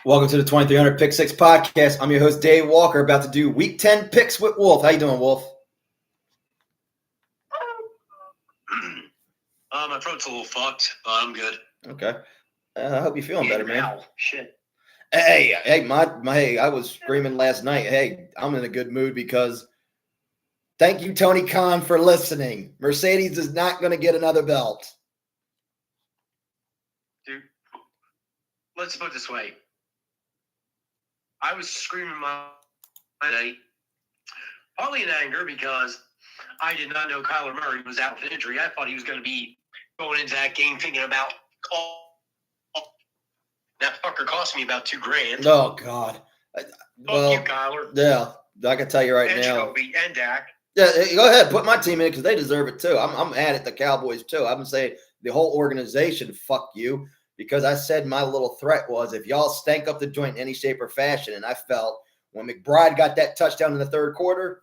Welcome to the 2300 Pick Six podcast. I'm your host, Dave Walker, about to do Week 10 picks with Wolf. How you doing, Wolf? My throat's a little fucked, but I'm good. Okay. I hope you're feeling better, man. Ow, shit. Hey, hey, I was screaming last night. Hey, I'm in a good mood because thank you, Tony Khan, for listening. Mercedes is not going to get another belt. Dude, let's put it this way. I was screaming my night, partly in anger because I did not know Kyler Murray was out with an injury. I thought he was going to be going into that game thinking about, that fucker cost me about $2,000. Oh, God. Well, you, Kyler. Yeah, I can tell you right and now. Jacoby and Dak. Yeah, go ahead. Put my team in because they deserve it, too. I'm mad at the Cowboys, too. I'm saying the whole organization, fuck you. Because I said my little threat was if y'all stank up the joint in any shape or fashion, and I felt when McBride got that touchdown in the third quarter,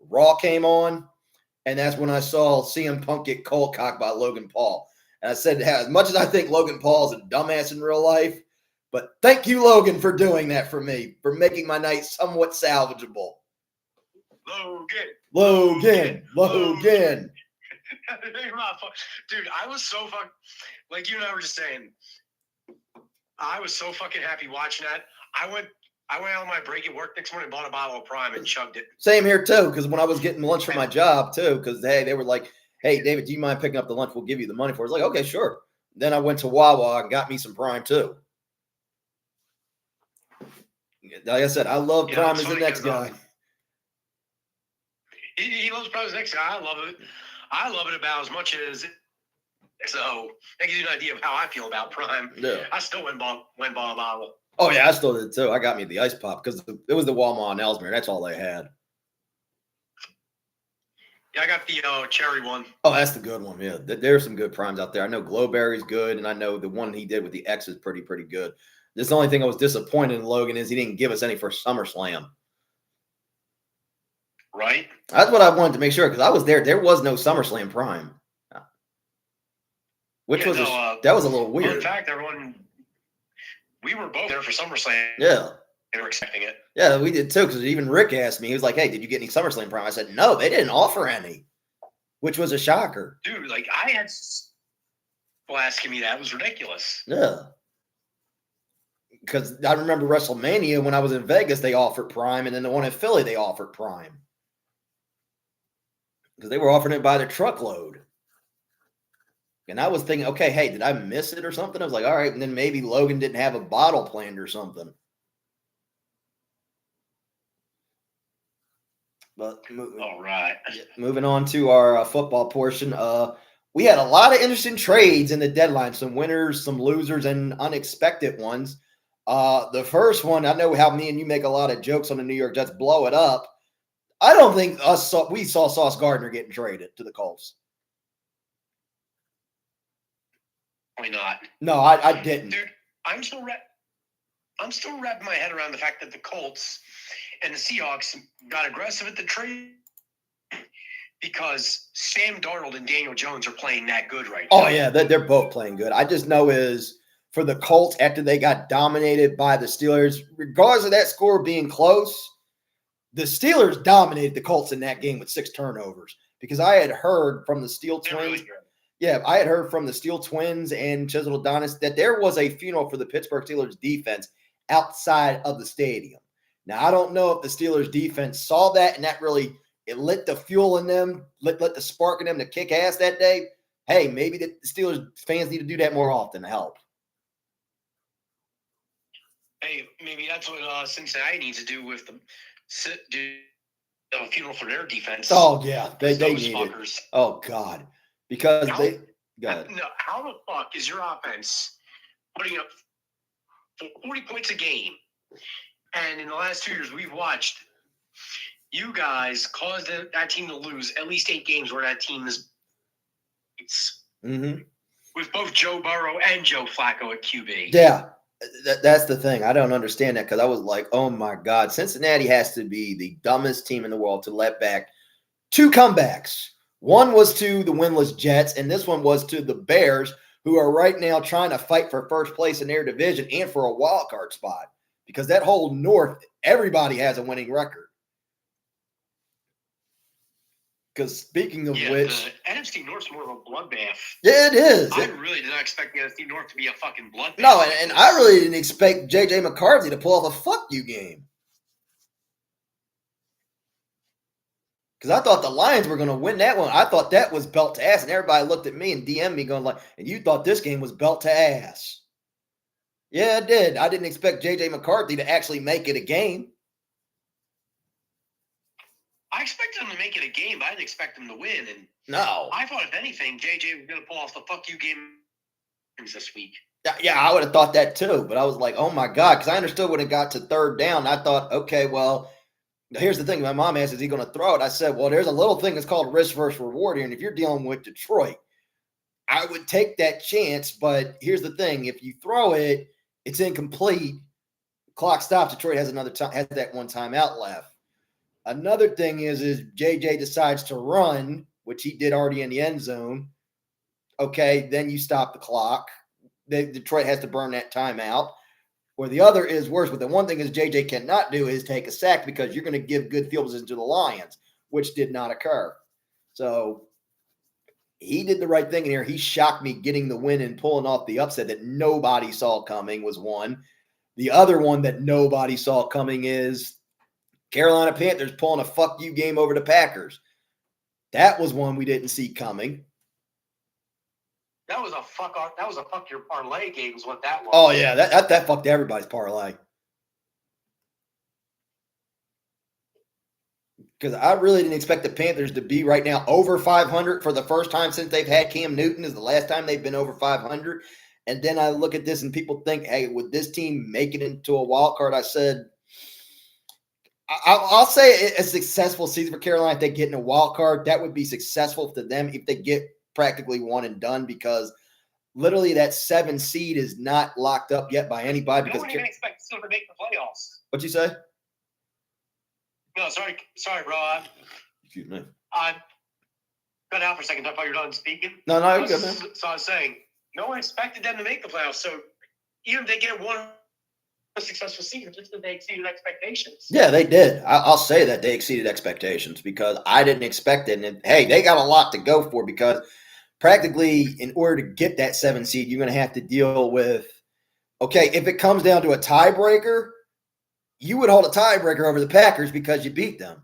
Raw came on, and that's when I saw CM Punk get cold cocked by Logan Paul. And I said, as much as I think Logan Paul is a dumbass in real life, but thank you, Logan, for doing that for me, for making my night somewhat salvageable. Logan. Dude, I was so fucking, like you and I were just saying, I was so fucking happy watching that. I went out on my break at work next morning, bought a bottle of Prime and chugged it. Same here, too, because when I was getting lunch for my job, too, because, hey, they were like, hey, David, do you mind picking up the lunch? We'll give you the money for it. I was like, okay, sure. Then I went to Wawa and got me some Prime, too. Like I said, I love Prime as the next guy. He loves Prime as the next guy. I love it. I love it about as much as so that gives you an idea of how I feel about Prime. Yeah. I still went bought a bottle. Oh, yeah, I still did, too. I got me the ice pop because it was the Walmart on Ellesmere. That's all they had. Yeah, I got the cherry one. Oh, that's the good one. Yeah, there's some good Primes out there. I know Glowberry's good, and I know the one he did with the X is pretty good. This the only thing I was disappointed in Logan is he didn't give us any for SummerSlam. Right. That's what I wanted to make sure because I was there. There was no SummerSlam Prime, which was that was a little weird. In fact, we were both there for SummerSlam. Yeah. They were expecting it. Yeah, we did too because even Rick asked me. He was like, "Hey, did you get any SummerSlam Prime?" I said, "No, they didn't offer any," which was a shocker. Dude, like I had people asking me that. It was ridiculous. Yeah. Because I remember WrestleMania when I was in Vegas, they offered Prime, and then the one in Philly, they offered Prime. Because they were offering it by the truckload. And I was thinking, okay, hey, did I miss it or something? I was like, all right, and then maybe Logan didn't have a bottle planned or something. But all right. Moving on to our football portion, we had a lot of interesting trades in the deadline. Some winners, some losers, and unexpected ones. The first one, I know how me and you make a lot of jokes on the New York Jets, blow it up. I don't think we saw Sauce Gardner getting traded to the Colts. Why not? No, I didn't. Dude, I'm still wrapping my head around the fact that the Colts and the Seahawks got aggressive at the trade because Sam Darnold and Daniel Jones are playing that good right now. Oh, yeah, they're both playing good. I just know is for the Colts, after they got dominated by the Steelers, regardless of that score being close, the Steelers dominated the Colts in that game with 6 turnovers because I had heard from the Steel Twins. Really I had heard from the Steel Twins and Chisel Adonis that there was a funeral for the Pittsburgh Steelers defense outside of the stadium. Now, I don't know if the Steelers defense saw that and that really it lit the fuel in them, lit the spark in them to kick ass that day. Hey, maybe the Steelers fans need to do that more often to help. Hey, maybe that's what Cincinnati needs to do with a funeral for their defense. Oh, yeah, they need fuckers. It. Oh, God. Because they got no, how the fuck is your offense putting up 40 points a game? And in the last 2 years, we've watched you guys cause that team to lose at least 8 games where that team is with both Joe Burrow and Joe Flacco at QB. Yeah, that's the thing. I don't understand that because I was like, oh, my God. Cincinnati has to be the dumbest team in the world to let back 2 comebacks. One was to the winless Jets, and this one was to the Bears, who are right now trying to fight for first place in their division and for a wild card spot. because that whole North, everybody has a winning record. Because speaking of which, the NFC North's more of a bloodbath. Yeah, it is. I really did not expect the NFC North to be a fucking bloodbath. No, and I really didn't expect J.J. McCarthy to pull off a fuck you game. Because I thought the Lions were going to win that one. I thought that was belt to ass, and everybody looked at me and DM'd me going like, and you thought this game was belt to ass. Yeah, it did. I didn't expect J.J. McCarthy to actually make it a game. I expected him to make it a game, but I didn't expect him to win. And no, I thought, if anything, JJ was going to pull off the fuck you game this week. Yeah, I would have thought that too. But I was like, oh my God, because I understood when it got to third down. I thought, okay, well, here's the thing. My mom asked, is he going to throw it? I said, well, there's a little thing that's called risk versus reward here. And if you're dealing with Detroit, I would take that chance. But here's the thing. If you throw it, it's incomplete. Clock stops. Detroit has another time, has that one timeout left. Another thing is JJ decides to run, which he did already in the end zone. Okay, then you stop the clock. Detroit has to burn that timeout. Or the other is worse, but the one thing is JJ cannot do is take a sack because you're going to give good field position to the Lions, which did not occur. So he did the right thing in here. He shocked me getting the win and pulling off the upset that nobody saw coming was one. The other one that nobody saw coming is Carolina Panthers pulling a fuck you game over the Packers. That was one we didn't see coming. That was a fuck your parlay game is what that was. Oh, yeah, that fucked everybody's parlay. Because I really didn't expect the Panthers to be right now over 500 for the first time since they've had Cam Newton. Is the last time they've been over 500. And then I look at this and people think, hey, would this team make it into a wild card? I said, I'll say a successful season for Carolina if they get in a wild card. That would be successful to them if they get practically one and done, because literally that 7 seed is not locked up yet by anybody. Because no one even expects them to make the playoffs. What'd you say? No, sorry, bro. Excuse me. I cut out for a second. I thought you were done speaking. No, you're good, man. So I was saying, no one expected them to make the playoffs. So even if they get one successful season, just that they exceeded expectations. Yeah, they did. I'll say that they exceeded expectations because I didn't expect it. And hey, they got a lot to go for because practically in order to get that 7 seed, you're going to have to deal with, okay, if it comes down to a tiebreaker, you would hold a tiebreaker over the Packers because you beat them.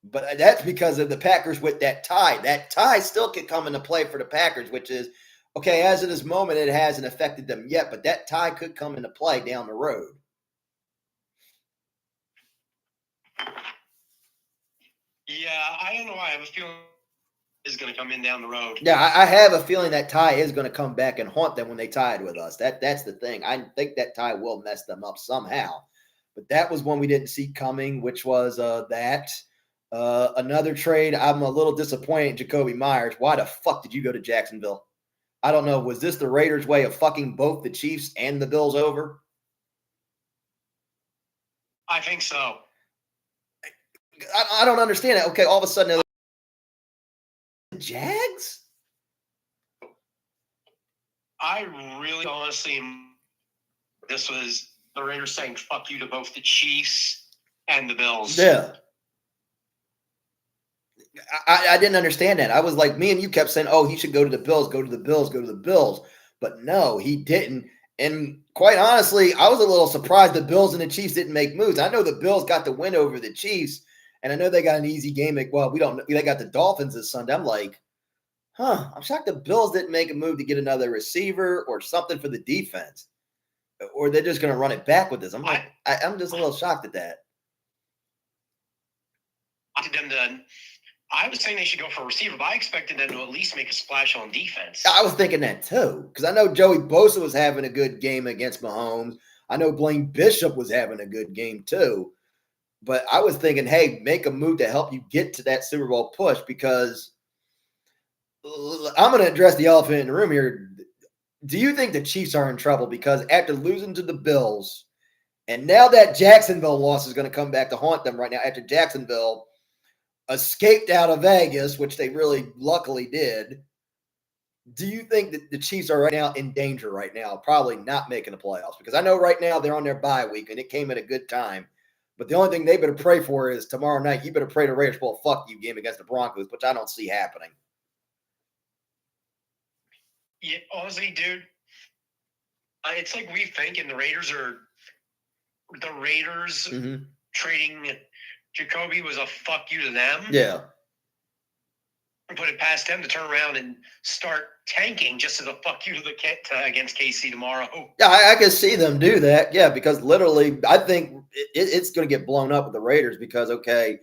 But that's because of the Packers with that tie. That tie still can come into play for the Packers, which is, okay, as of this moment, it hasn't affected them yet, but that tie could come into play down the road. Yeah, I don't know why. I have a feeling it's going to come in down the road. Yeah, I have a feeling that tie is going to come back and haunt them when they tied with us. That's the thing. I think that tie will mess them up somehow. But that was one we didn't see coming, which was that. Another trade, I'm a little disappointed in Jacoby Myers. Why the fuck did you go to Jacksonville? I don't know. Was this the Raiders' way of fucking both the Chiefs and the Bills over? I think so. I don't understand it. Okay, all of a sudden, the Jags? I really honestly, this was the Raiders saying fuck you to both the Chiefs and the Bills. Yeah. I didn't understand that. I was like, me and you kept saying, oh, he should go to the Bills, go to the Bills, go to the Bills. But no, he didn't. And quite honestly, I was a little surprised the Bills and the Chiefs didn't make moves. I know the Bills got the win over the Chiefs, and I know they got an easy game. Well, we don't know. They got the Dolphins this Sunday. I'm like, I'm shocked the Bills didn't make a move to get another receiver or something for the defense. Or they're just going to run it back with this. I'm like, I'm just a little shocked at that. I was saying they should go for a receiver, but I expected them to at least make a splash on defense. I was thinking that too, because I know Joey Bosa was having a good game against Mahomes. I know Blaine Bishop was having a good game too. But I was thinking, hey, make a move to help you get to that Super Bowl push, because I'm going to address the elephant in the room here. Do you think the Chiefs are in trouble? Because after losing to the Bills, and now that Jacksonville loss is going to come back to haunt them right now after Jacksonville escaped out of Vegas, which they really luckily did. do you think that the Chiefs are right now in danger right now, probably not making the playoffs? Because I know right now they're on their bye week and it came at a good time. But the only thing they better pray for is tomorrow night, you better pray the Raiders pull a fuck you game against the Broncos, which I don't see happening. Yeah, honestly, dude, it's like we think, and the Raiders trading Jacoby was a fuck you to them. Yeah. Put it past them to turn around and start tanking just as a fuck you to against KC tomorrow. Yeah, I can see them do that. Yeah, because literally, I think it's going to get blown up with the Raiders because, okay,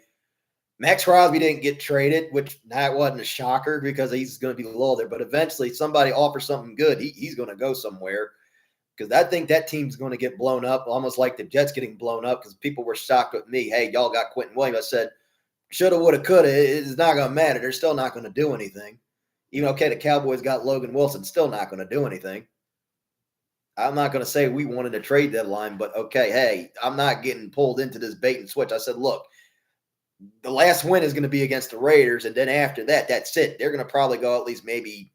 Max Crosby didn't get traded, which that wasn't a shocker because he's going to be low there. But eventually, somebody offers something good, he's going to go somewhere. Because I think that team's going to get blown up, almost like the Jets getting blown up because people were shocked with me. Hey, y'all got Quentin Williams. I said, shoulda, woulda, coulda. It's not going to matter. They're still not going to do anything. Even okay, the Cowboys got Logan Wilson, still not going to do anything. I'm not going to say we wanted a trade deadline, but okay, hey, I'm not getting pulled into this bait and switch. I said, look, the last win is going to be against the Raiders, and then after that, that's it. They're going to probably go at least maybe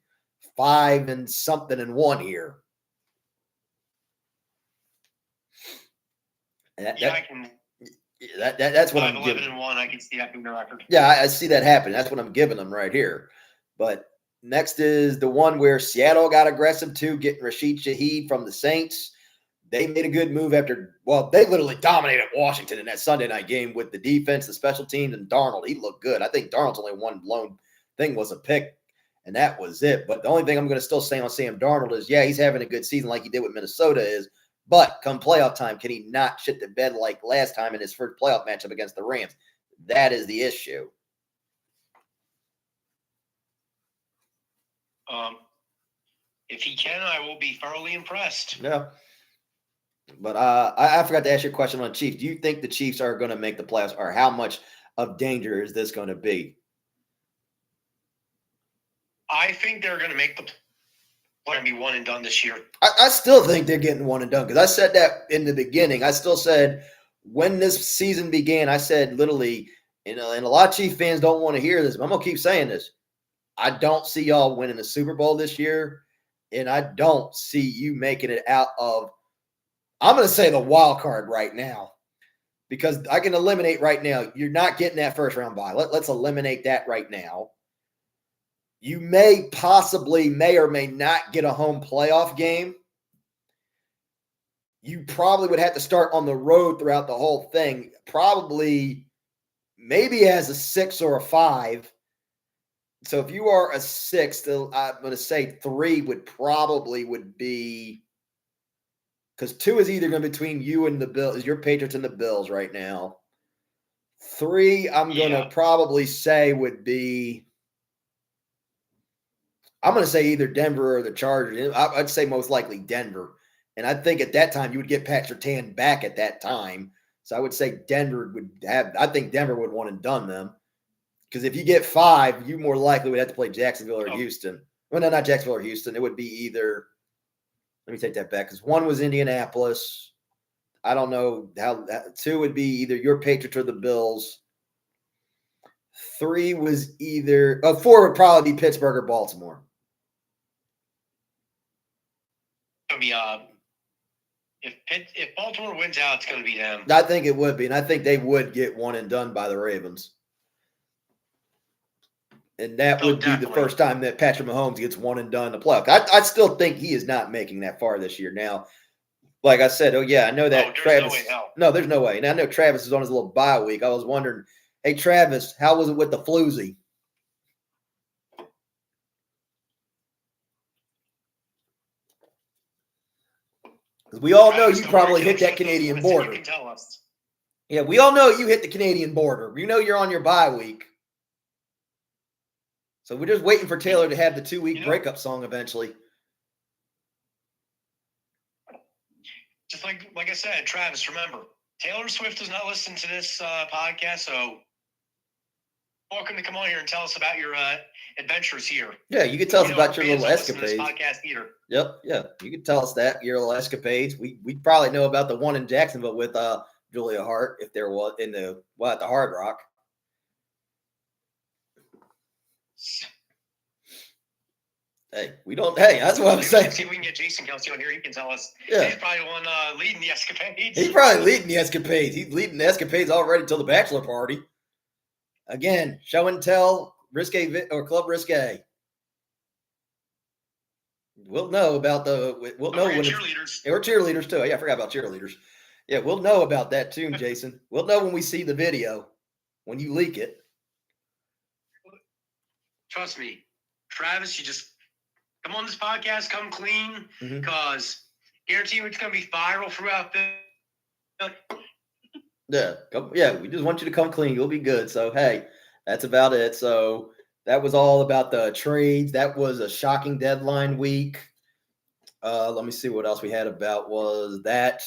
5-something-1 here. That's what I'm giving. 5-11-1. I can see that being the record. Yeah, I see that happen. That's what I'm giving them right here. But next is the one where Seattle got aggressive too, getting Rashid Shaheed from the Saints. They made a good move they literally dominated Washington in that Sunday night game with the defense, the special teams, and Darnold. He looked good. I think Darnold's only one blown thing was a pick, and that was it. But the only thing I'm going to still say on Sam Darnold is, yeah, he's having a good season like he did with Minnesota but come playoff time, can he not shit the bed like last time in his first playoff matchup against the Rams? That is the issue. If he can, I will be thoroughly impressed. Yeah. But I forgot to ask you a question on Chiefs. Do you think the Chiefs are going to make the playoffs, or how much of danger is this going to be? I think they're going to make the going to be one and done this year. I still think they're getting one and done because I said that in the beginning. I still said when this season began, I said literally, and a lot of Chief fans don't want to hear this, but I'm going to keep saying this. I don't see y'all winning the Super Bowl this year, and I don't see you making it out of, I'm going to say the wild card right now because I can eliminate right now. You're not getting that first round bye. Let's eliminate that right now. You may or may not get a home playoff game. You probably would have to start on the road throughout the whole thing. Probably maybe as a 6 or a 5. So if you are a 6, I'm going to say 3 would be because 2 is either going to be between you and the Bills, your Patriots and the Bills right now. 3, I'm going to probably say would be, I'm going to say either Denver or the Chargers. I'd say most likely Denver. And I think at that time you would get Pat Surtain back at that time. So I would say I think Denver would want to done them. Because if you get 5, you more likely would have to play Jacksonville or Houston. Well, no, not Jacksonville or Houston. It would be either, let me take that back, because 1 was Indianapolis. I don't know how, 2 would be either your Patriots or the Bills. 3 was either, 4 would probably be Pittsburgh or Baltimore. If Baltimore wins out, it's going to be them. I think it would be, and I think they would get one and done by the Ravens. And that would be the first time that Patrick Mahomes gets one and done in the playoffs. I still think he is not making that far this year. Now, like I said, I know that Travis. No, there's no way. And I know Travis is on his little bye week. I was wondering, hey, Travis, how was it with the floozy? Because we all know you probably hit that Canadian border. You can tell us. Yeah, we all know you hit the Canadian border. We know you're on your bye week. So we're just waiting for Taylor to have the 2-week breakup song eventually. Just like I said, Travis, remember, Taylor Swift does not listen to this podcast, so welcome to come on here and tell us about your adventures here. Yeah, you can tell us about your little escapades. This podcast either. Yep, yeah, you can tell us that, your little escapades. We probably know about the one in Jacksonville with Julia Hart, if there was at the Hard Rock. Hey, we don't. Hey, that's what I'm saying. See if we can get Jason Kelsey on here. He can tell us. Yeah. He's probably the one leading the escapades. He's probably leading the escapades. He's leading the escapades already till the bachelor party. Again, show and tell, risque or club risque. We'll know about we'll know when cheerleaders. Or cheerleaders too. Yeah, I forgot about cheerleaders. Yeah, we'll know about that too, Jason. We'll know when we see the video, when you leak it. Trust me, Travis, you just come on this podcast, come clean, because guarantee you it's going to be viral throughout the. Yeah, we just want you to come clean. You'll be good. So, hey, that's about it. So, that was all about the trades. That was a shocking deadline week. Let me see what else we had about was that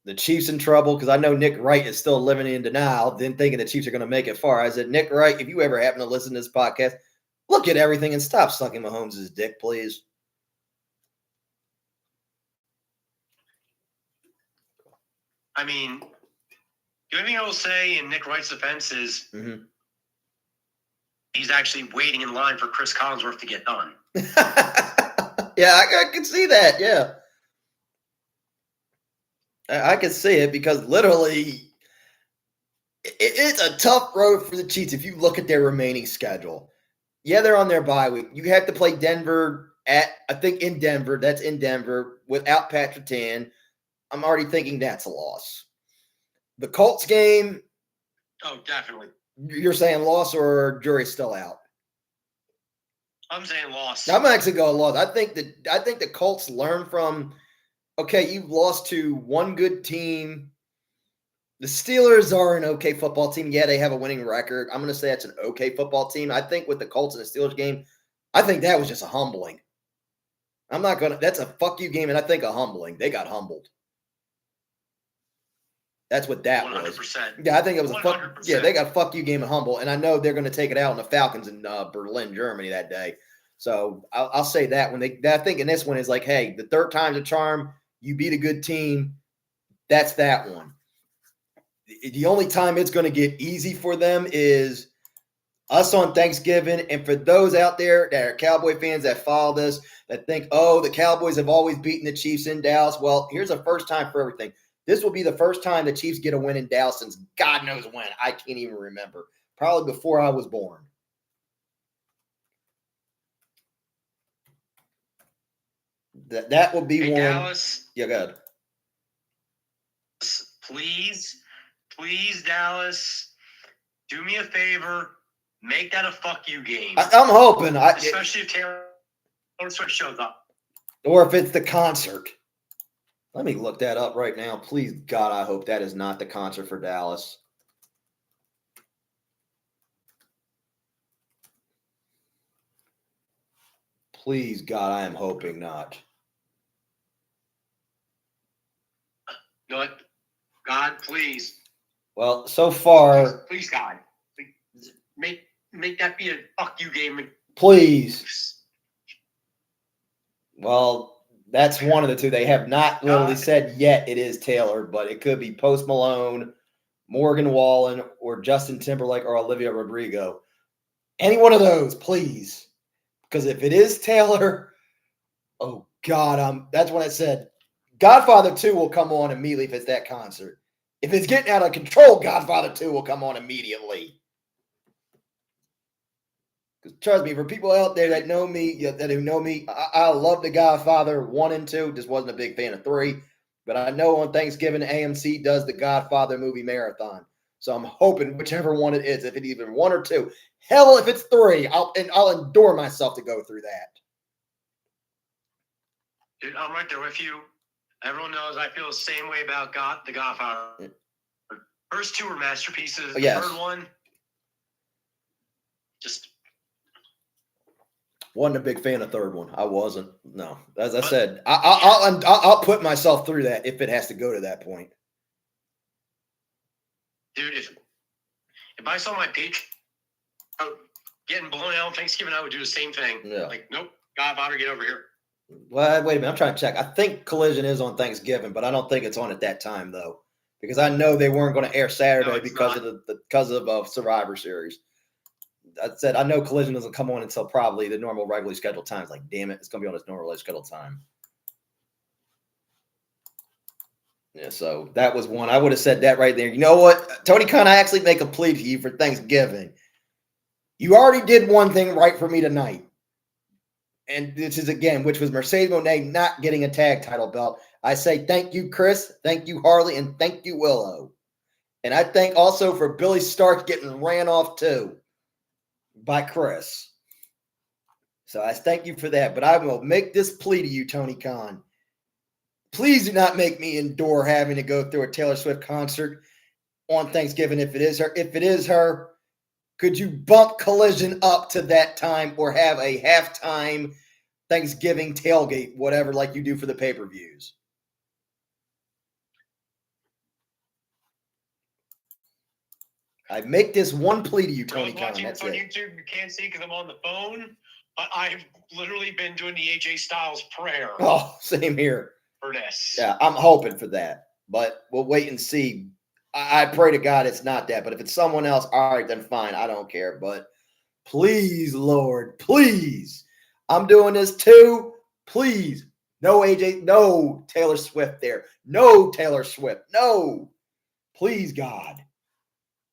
the Chiefs in trouble because I know Nick Wright is still living in denial, then thinking the Chiefs are going to make it far. I said, Nick Wright, if you ever happen to listen to this podcast, look at everything and stop sucking Mahomes' dick, please. I mean, the only thing I will say in Nick Wright's defense is he's actually waiting in line for Chris Collinsworth to get done. Yeah, I can see that. Yeah. I can see it because literally it's a tough road for the Chiefs if you look at their remaining schedule. Yeah, they're on their bye week. You have to play Denver in Denver. That's in Denver without Pat Surtain. I'm already thinking that's a loss. The Colts game. Oh, definitely. You're saying loss or jury's still out? I'm saying loss. I'm actually going loss. I think the Colts learn from, okay, you've lost to one good team. The Steelers are an okay football team. Yeah, they have a winning record. I'm going to say that's an okay football team. I think with the Colts and the Steelers game, I think that was just a humbling. That's a fuck you game, and I think a humbling. They got humbled. That's what that 100%. was. Yeah, I think it was 100%. A fuck. Yeah, they got a fuck you game and humble, and I know they're going to take it out on the Falcons in Berlin, Germany that day. So I'll say that I think in this one is like, hey, the third time's a charm. You beat a good team. That's that one. The only time it's going to get easy for them is us on Thanksgiving. And for those out there that are Cowboy fans that follow this, that think, oh, the Cowboys have always beaten the Chiefs in Dallas. Well, here's a first time for everything. This will be the first time the Chiefs get a win in Dallas since God knows when. I can't even remember. Probably before I was born. That will be one. Dallas. Yeah, go ahead. Please, Dallas, do me a favor. Make that a fuck you game. I'm hoping. Especially if Taylor Swift shows up. Or if it's the concert. Let me look that up right now. Please, God, I hope that is not the concert for Dallas. Please, God, I am hoping not. God, please. Well, so far. Please, God. Make that be a fuck you game. Please. Well, that's one of the two. They have not literally said yet it is Taylor, but it could be Post Malone, Morgan Wallen, or Justin Timberlake or Olivia Rodrigo. Any one of those, please. Because if it is Taylor, oh God, that's what I said. Godfather 2 will come on immediately if it's that concert. If it's getting out of control, Godfather 2 will come on immediately. Because trust me, for people out there that know me, I love The Godfather 1 and 2. Just wasn't a big fan of 3. But I know on Thanksgiving, AMC does the Godfather movie marathon. So I'm hoping whichever one it is, if it's even 1 or 2. Hell, if it's 3, I'll endure myself to go through that. Dude, I'm right there with you. Everyone knows I feel the same way about The Godfather. First 2 were masterpieces. The third one, just... Wasn't a big fan of third one. I wasn't. No, as I said, I'll put myself through that if it has to go to that point. Dude, if I saw my page getting blown out on Thanksgiving, I would do the same thing. Yeah. Like, nope, Godfather, get over here. Well, wait a minute. I'm trying to check. I think Collision is on Thanksgiving, but I don't think it's on at that time though, because I know they weren't going to air Saturday because of Survivor Series. I said, I know Collision doesn't come on until probably the normal regularly scheduled times. Like, damn it, it's going to be on its normally scheduled time. Yeah, so that was one. I would have said that right there. You know what? Tony Khan, I actually make a plea to you for Thanksgiving. You already did one thing right for me tonight. And this is, again, which was Mercedes Moné not getting a tag title belt. I say thank you, Chris. Thank you, Harley. And thank you, Willow. And I thank also for Billy Stark getting ran off too by Chris. So I thank you for that. But I will make this plea to you, Tony Khan. Please do not make me endure having to go through a Taylor Swift concert on Thanksgiving if it is her. If it is her, could you bump Collision up to that time or have a halftime Thanksgiving tailgate, whatever, like you do for the pay-per-views? I make this one plea to you, Tony Khan. Watching That's on it. YouTube, you can't see because I'm on the phone. I've literally been doing the AJ Styles prayer Oh, same here. for this. Yeah, I'm hoping for that, but we'll wait and see. I pray to God it's not that, but if it's someone else, all right, then fine. I don't care. But please, Lord, please. I'm doing this too. Please. No AJ, no Taylor Swift there. No Taylor Swift. No. Please, God.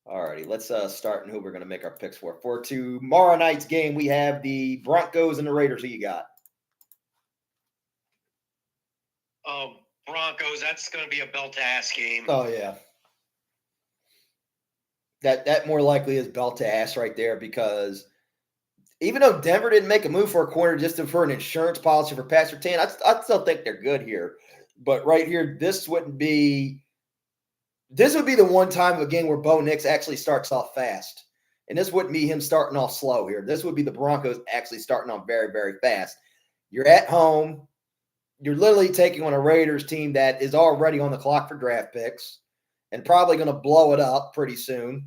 All righty, let's start and who we're going to make our picks for. For tomorrow night's game, we have the Broncos and the Raiders. Who you got? Broncos, that's going to be a belt-ass game. Oh, yeah. That more likely is belt to ass right there, because even though Denver didn't make a move for a corner just for an insurance policy for Pat Surtain, I still think they're good here. But right here, this would be the one time again where Bo Nix actually starts off fast. And this wouldn't be him starting off slow here. This would be the Broncos actually starting off very, very fast. You're at home. You're literally taking on a Raiders team that is already on the clock for draft picks and probably going to blow it up pretty soon.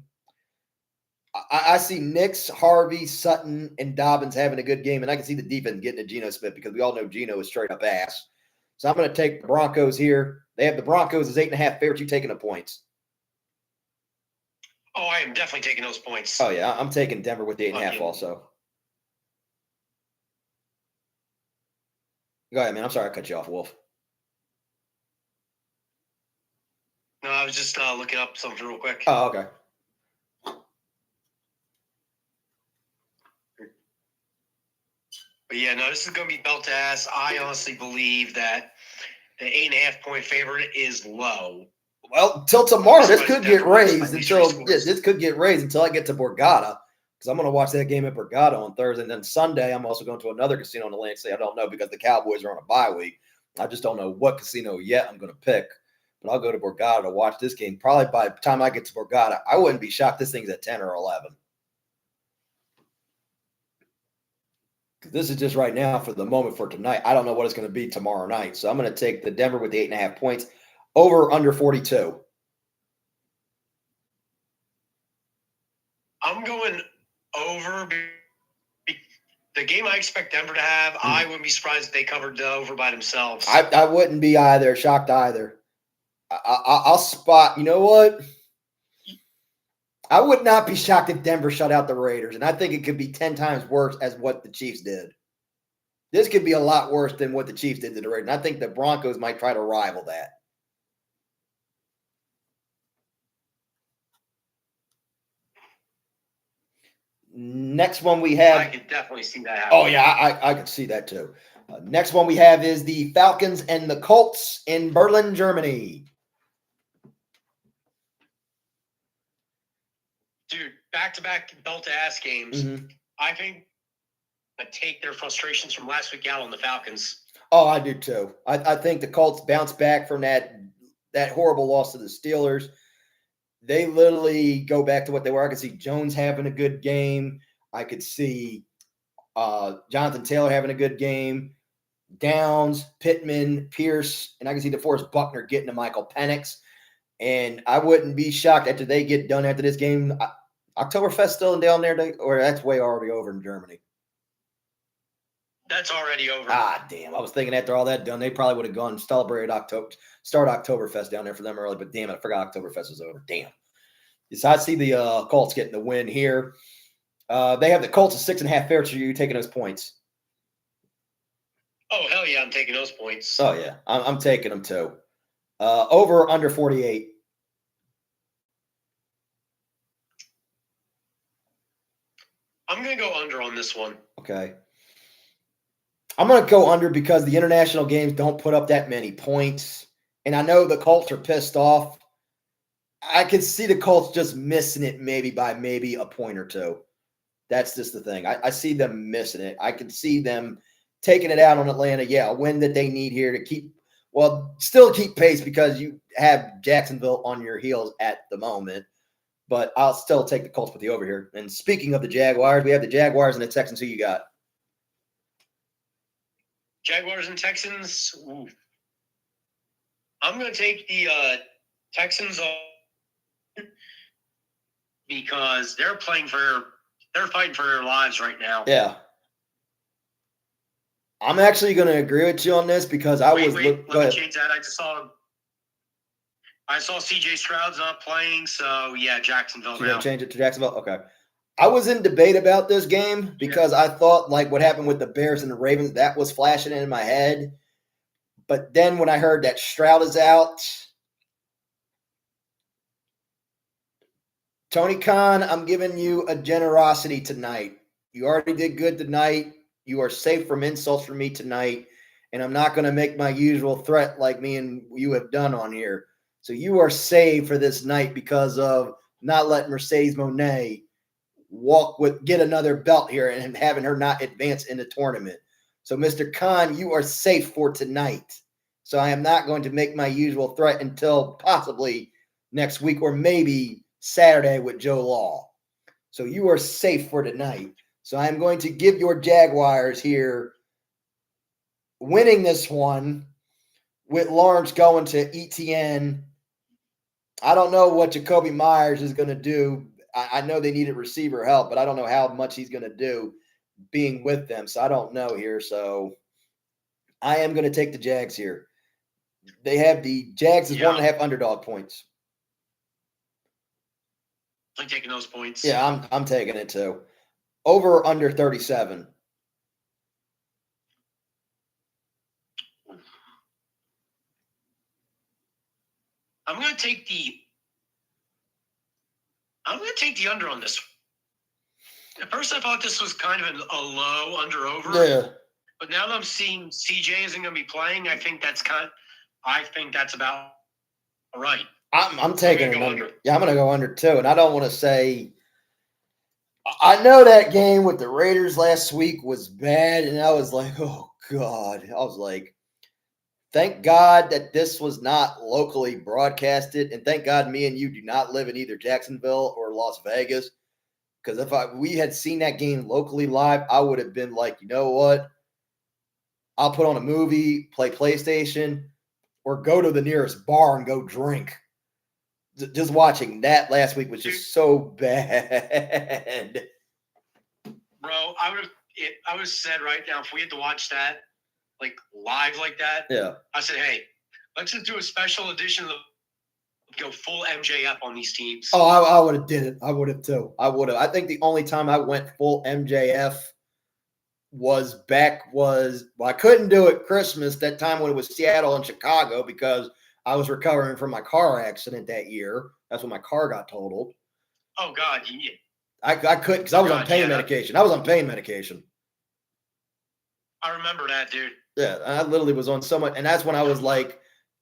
I see Nix, Harvey, Sutton, and Dobbins having a good game, and I can see the defense getting to Geno Smith because we all know Geno is straight up ass. So I'm going to take the Broncos here. They have the Broncos as 8.5 favorites. You taking the points? Oh, I am definitely taking those points. Oh, yeah. I'm taking Denver with the 8.5 also. Go ahead, man. I'm sorry I cut you off, Wolf. No, I was just looking up something real quick. Oh, okay. But yeah, no, this is going to be belt to ass. I honestly believe that the 8.5-point favorite is low. Well, till tomorrow, this could get raised until I get to Borgata, because I'm going to watch that game at Borgata on Thursday. And then Sunday, I'm also going to another casino in Atlantic City. I don't know because the Cowboys are on a bye week. I just don't know what casino yet I'm going to pick. But I'll go to Borgata to watch this game. Probably by the time I get to Borgata, I wouldn't be shocked this thing's at 10 or 11. This is just right now for the moment for tonight. I don't know what it's going to be tomorrow night. So I'm going to take the Denver with the 8.5 points over under 42. I'm going over. The game I expect Denver to have, I wouldn't be surprised if they covered over by themselves. I wouldn't be either, shocked either. I'll spot, you know what? I would not be shocked if Denver shut out the Raiders, and I think it could be 10 times worse as what the Chiefs did. This could be a lot worse than what the Chiefs did to the Raiders, and I think the Broncos might try to rival that. Next one we have. I could definitely see that happen. Oh, yeah, I could see that too. Next one we have is the Falcons and the Colts in Berlin, Germany. Dude, back-to-back belt-to-ass games. Mm-hmm. I think I take their frustrations from last week out on the Falcons. Oh, I do too. I think the Colts bounce back from that horrible loss to the Steelers. They literally go back to what they were. I could see Jones having a good game. I could see Jonathan Taylor having a good game. Downs, Pittman, Pierce, and I can see DeForest Buckner getting to Michael Penix. And I wouldn't be shocked after they get done after this game. Oktoberfest still down there, or that's way already over in Germany? That's already over. Ah, damn. I was thinking after all that done, they probably would have gone and celebrated start Oktoberfest down there for them early. But damn it, I forgot Oktoberfest was over. Damn. So I see the Colts getting the win here. They have the Colts at 6.5 favorites. Are you taking those points? Oh, hell yeah, I'm taking those points. Oh, yeah. I'm taking them too. Over under 48. I'm going to go under on this one. Okay. I'm going to go under because the international games don't put up that many points. And I know the Colts are pissed off. I can see the Colts just missing it by maybe a point or two. That's just the thing. I see them missing it. I can see them taking it out on Atlanta. Yeah, a win that they need here to still keep pace because you have Jacksonville on your heels at the moment. But I'll still take the Colts with the over here. And speaking of the Jaguars, we have the Jaguars and the Texans. Who you got? Jaguars and Texans. Ooh. I'm going to take the Texans because they're fighting for their lives right now. Yeah. I'm actually going to agree with you on this because let me change that. I saw CJ Stroud's not playing, so yeah, Jacksonville. You change it to Jacksonville? Okay. I was in debate about this game because I thought like what happened with the Bears and the Ravens, that was flashing in my head. But then when I heard that Stroud is out, Tony Khan, I'm giving you a generosity tonight. You already did good tonight. You are safe from insults from me tonight. And I'm not going to make my usual threat like me and you have done on here. So you are saved for this night because of not letting Mercedes Moné get another belt here and having her not advance in the tournament. So, Mr. Khan, you are safe for tonight. So I am not going to make my usual threat until possibly next week or maybe Saturday with Joe Law. So you are safe for tonight. So I'm going to give your Jaguars here winning this one with Lawrence going to ETN. I don't know what Jacoby Myers is going to do. I know they needed receiver help, but I don't know how much he's going to do being with them. So I don't know here. So I am going to take the Jags here. They have the Jags as 1.5 underdog points. I'm taking those points. Yeah, I'm taking it too. Over or under 37. I'm going to take the under on this. At first, I thought this was kind of a low under-over. Yeah. But now that I'm seeing CJ isn't going to be playing, I think that's about right. I'm taking it under. Yeah, I'm going to go under too. And I don't want to say – I know that game with the Raiders last week was bad, and I was like, oh, God. I was like, thank God that this was not locally broadcasted, and thank God me and you do not live in either Jacksonville or Las Vegas. Because if we had seen that game locally live, I would have been like, you know what? I'll put on a movie, play PlayStation, or go to the nearest bar and go drink. Just watching that last week was just so bad. Bro, I would have said right now, if we had to watch that, like live like that, yeah, I said, hey, let's just do a special edition of go full MJF on these teams. Oh, I would have did it. I would have too. I think the only time I went full MJF I couldn't do it Christmas, that time when it was Seattle and Chicago because I was recovering from my car accident that year. That's when my car got totaled. Oh, God. Yeah. I couldn't because I was on pain medication. I was on pain medication. I remember that, dude. Yeah, I literally was on so much. And that's when I was like,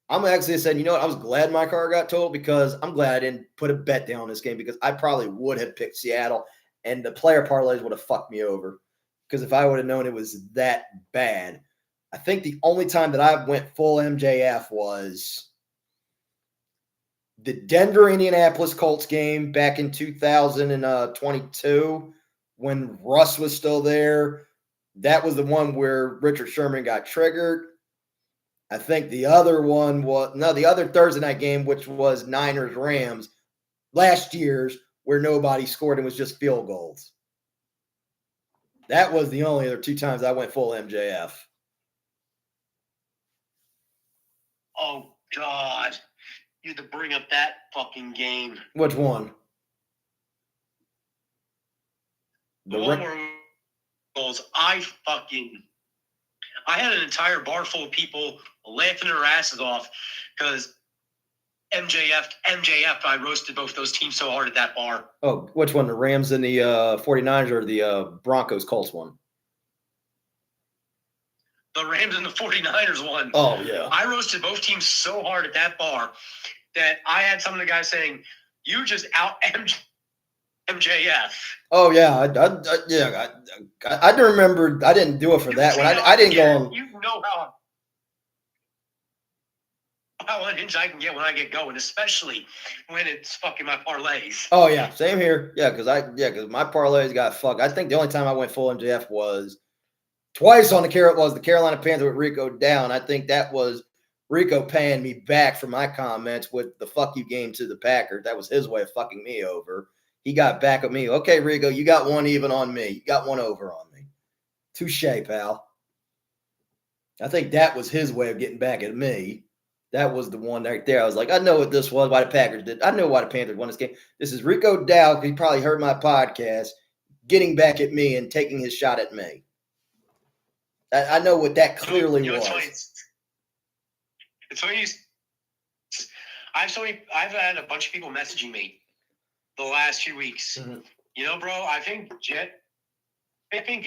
I'm actually saying, you know what? I was glad my car got totaled because I'm glad I didn't put a bet down on this game because I probably would have picked Seattle and the player parlays would have fucked me over. Because if I would have known it was that bad, I think the only time that I went full MJF was the Denver-Indianapolis Colts game back in 2022 when Russ was still there. That was the one where Richard Sherman got triggered. I think the other one the other Thursday night game, which was Niners-Rams last year's, where nobody scored and was just field goals. That was the only other 2 times I went full MJF. Oh, God. You had to bring up that fucking game. Which one? The one where goals, I had an entire bar full of people laughing their asses off because MJF, I roasted both those teams so hard at that bar. Oh, which one? The Rams and the 49ers or the Broncos Colts one? The Rams and the 49ers one. Oh, yeah. I roasted both teams so hard at that bar that I had some of the guys saying, you just out MJF. Oh, yeah. I do remember. I didn't do it for that one. I didn't go on. You know how unhinged I can get when I get going, especially when it's fucking my parlays. Oh, yeah. Same here. Yeah, because my parlays got fucked. I think the only time I went full MJF was twice on the Carolina Panthers with Rico down. I think that was Rico paying me back for my comments with the fuck you game to the Packers. That was his way of fucking me over. He got back at me. Okay, Rico, you got one even on me. You got one over on me. Touche, pal. I think that was his way of getting back at me. That was the one right there. I was like, I know what this was, why the Packers did. I know why the Panthers won this game. This is Rico Dow. He probably heard my podcast, getting back at me and taking his shot at me. I know what that clearly was. It's funny. I've had a bunch of people messaging me the last few weeks. Mm-hmm. You know, bro, I think the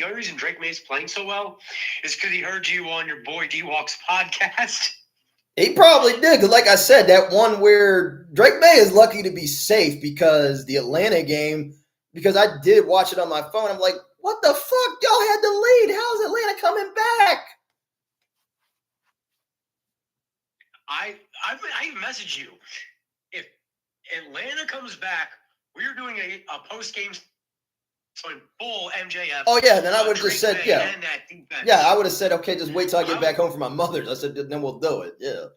only reason Drake May's playing so well is because he heard you on your boy D-Walk's podcast. He probably did, because like I said, that one where Drake May is lucky to be safe because the Atlanta game, because I did watch it on my phone. I'm like, what the fuck? Y'all had the lead. How's Atlanta coming back? I messaged you. If Atlanta comes back, we're doing a post-game full MJF. Oh, yeah, then I would have just said, yeah. Yeah, I would have said, okay, just wait till I get back home from my mother's. I said, then we'll do it, yeah.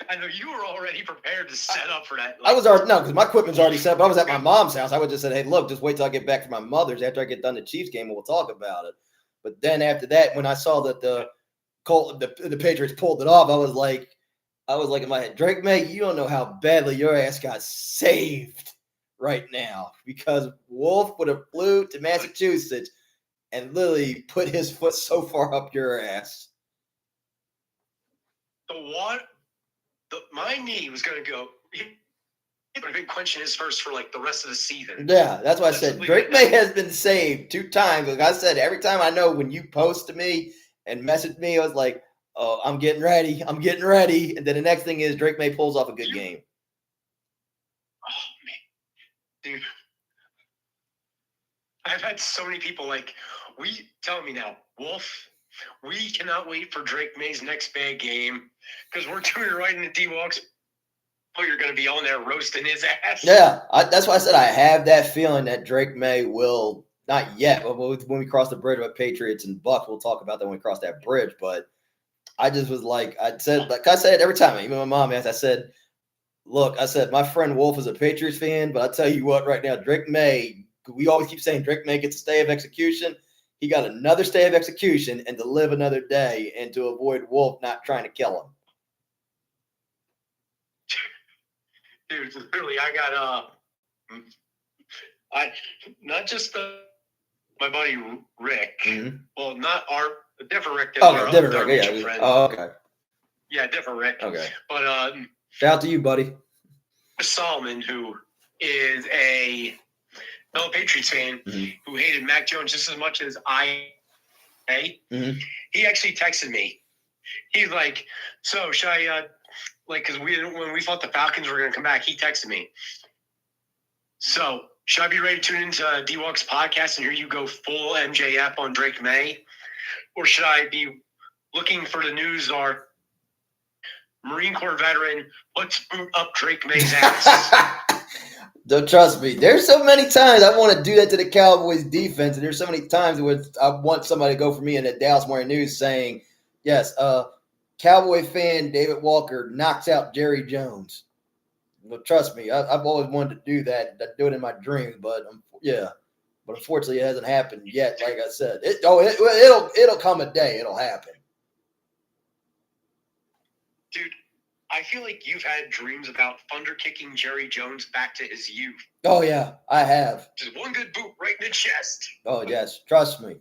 I know you were already prepared to set up for that. I was already, no, because my equipment's already set up. I was at my mom's house. I would just said, hey, look, just wait till I get back from my mother's. After I get done the Chiefs game, we'll talk about it. But then after that, when I saw that the Patriots pulled it off, I was like in my head, Drake May, you don't know how badly your ass got saved right now, because Wolf would have flew to Massachusetts and literally put his foot so far up your ass. My knee was going to go. He would have been quenching his thirst for like the rest of the season. Yeah, that's why I said Drake May has been saved 2 times. Like I said, every time I know when you post to me and message me, I was like, oh, I'm getting ready. And then the next thing is Drake May pulls off a good game. Oh, man. Dude. I've had so many people telling me now, Wolf, we cannot wait for Drake May's next bad game because we're doing it right in the D-Walks. Oh, you're going to be on there roasting his ass. Yeah, that's why I said I have that feeling that Drake May will, not yet, but when we cross the bridge with Patriots and Bucks, we'll talk about that when we cross that bridge. But I just was like I said every time, even my mom asked, I said, look, my friend Wolf is a Patriots fan, but I'll tell you what, right now, Drake May, we always keep saying Drake May gets a stay of execution. He got another stay of execution and to live another day and to avoid Wolf not trying to kill him. Dude, literally, I got not just my buddy Rick. Mm-hmm. Well, not a different Rick. Different Rick. Yeah. Friend. Oh, okay. Yeah, different Rick. Okay. But shout out to you, buddy. Solomon, who is a fellow Patriots fan, mm-hmm. who hated Mac Jones just as much as I. Mm-hmm. He actually texted me. He's like, "So should I?" Because when we thought the Falcons were going to come back, he texted me. So should I be ready to tune into D-Walk's podcast and hear you go full MJF on Drake May, or should I be looking for the news? Our Marine Corps veteran, let's boot up Drake May's ass. Don't trust me. There's so many times I want to do that to the Cowboys defense, and there's so many times where I want somebody to go for me in the Dallas Morning News saying, yes, Cowboy fan David Walker knocks out Jerry Jones. Well, trust me, I've always wanted to do that. I do it in my dreams, but unfortunately, it hasn't happened yet. Like I said, it'll come a day. It'll happen. Dude, I feel like you've had dreams about thunder kicking Jerry Jones back to his youth. Oh yeah, I have. Just one good boot right in the chest. Oh yes, trust me.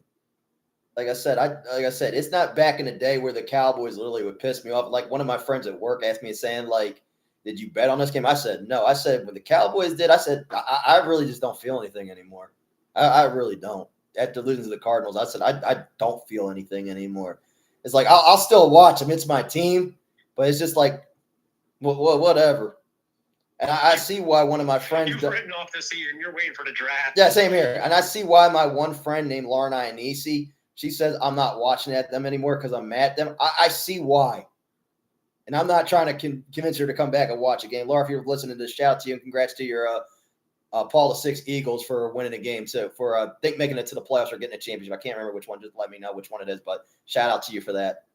Like I said, it's not back in the day where the Cowboys literally would piss me off. Like one of my friends at work asked me, saying, like, did you bet on this game? I said, no. I said, when the Cowboys did, I said, I really just don't feel anything anymore. I really don't. After losing to the Cardinals, I said, I don't feel anything anymore. It's like, I'll still watch them. It's my team. But it's just like, whatever. And I see why one of my friends. You've written off this season. You're waiting for the draft. Yeah, same here. And I see why my one friend named Lauren Ionisi, she says I'm not watching at them anymore because I'm mad at them. I see why. And I'm not trying to convince her to come back and watch a game. Laura, if you're listening to this, shout out to you and congrats to your Paul VI Eagles for winning a game too, for making it to the playoffs or getting a championship. I can't remember which one. Just let me know which one it is. But shout out to you for that.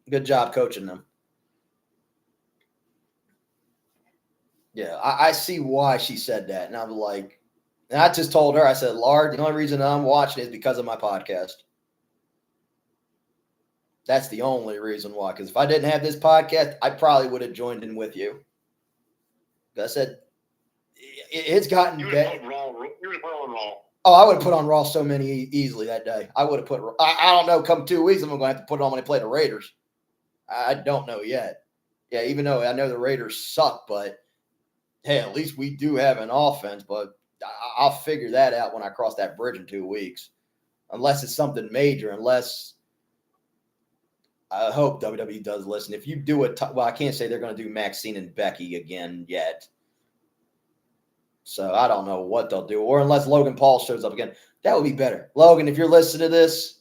Good job coaching them. Yeah, I see why she said that. And I'm like, and I just told her, I said, Lard, the only reason I'm watching is because of my podcast. That's the only reason why. Because if I didn't have this podcast, I probably would have joined in with you. I said, it's gotten better. You would have put on Raw. Oh, I would have put on Raw so many easily that day. I would have put – I don't know. Come 2 weeks, I'm going to have to put it on when they play the Raiders. I don't know yet. Yeah, even though I know the Raiders suck, but, hey, at least we do have an offense. But I'll figure that out when I cross that bridge in 2 weeks. Unless it's something major, unless – I hope WWE does listen. If you do it, well, I can't say they're going to do Maxine and Becky again yet. So I don't know what they'll do. Or unless Logan Paul shows up again. That would be better. Logan, if you're listening to this,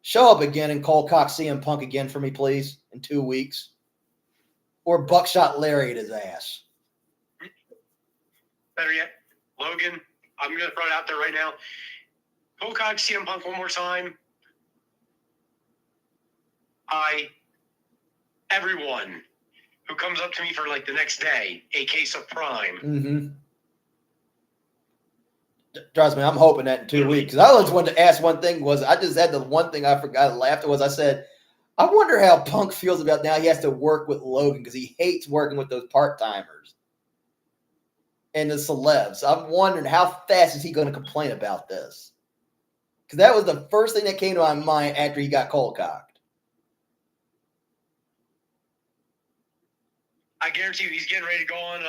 show up again and Cole Cox CM Punk again for me, please, in 2 weeks. Or Buckshot Larry at his ass. Better yet, Logan, I'm going to throw it out there right now. Cole Cox CM Punk one more time. Everyone who comes up to me for like the next day, a case of prime. Mm-hmm. Trust me, I'm hoping that in 2 weeks. Because I just wanted to ask one thing. I just had the one thing I forgot to laugh at was I said, I wonder how Punk feels about now he has to work with Logan because he hates working with those part-timers and the celebs. I'm wondering how fast is he going to complain about this? Because that was the first thing that came to my mind after he got cold cocked. I guarantee you he's getting ready to go on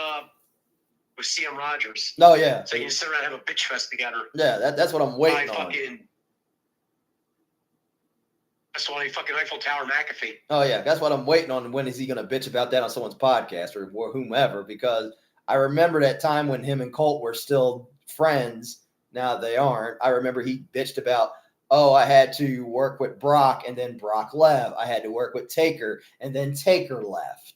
with CM Rogers. Oh, yeah. So you can sit around and have a bitch fest together. Yeah, that's what I'm waiting on. That's why fucking Eiffel Tower McAfee. Oh, yeah. That's what I'm waiting on. When is he going to bitch about that on someone's podcast or whomever? Because I remember that time when him and Colt were still friends. Now they aren't. I remember he bitched about, I had to work with Brock and then Brock left. I had to work with Taker and then Taker left.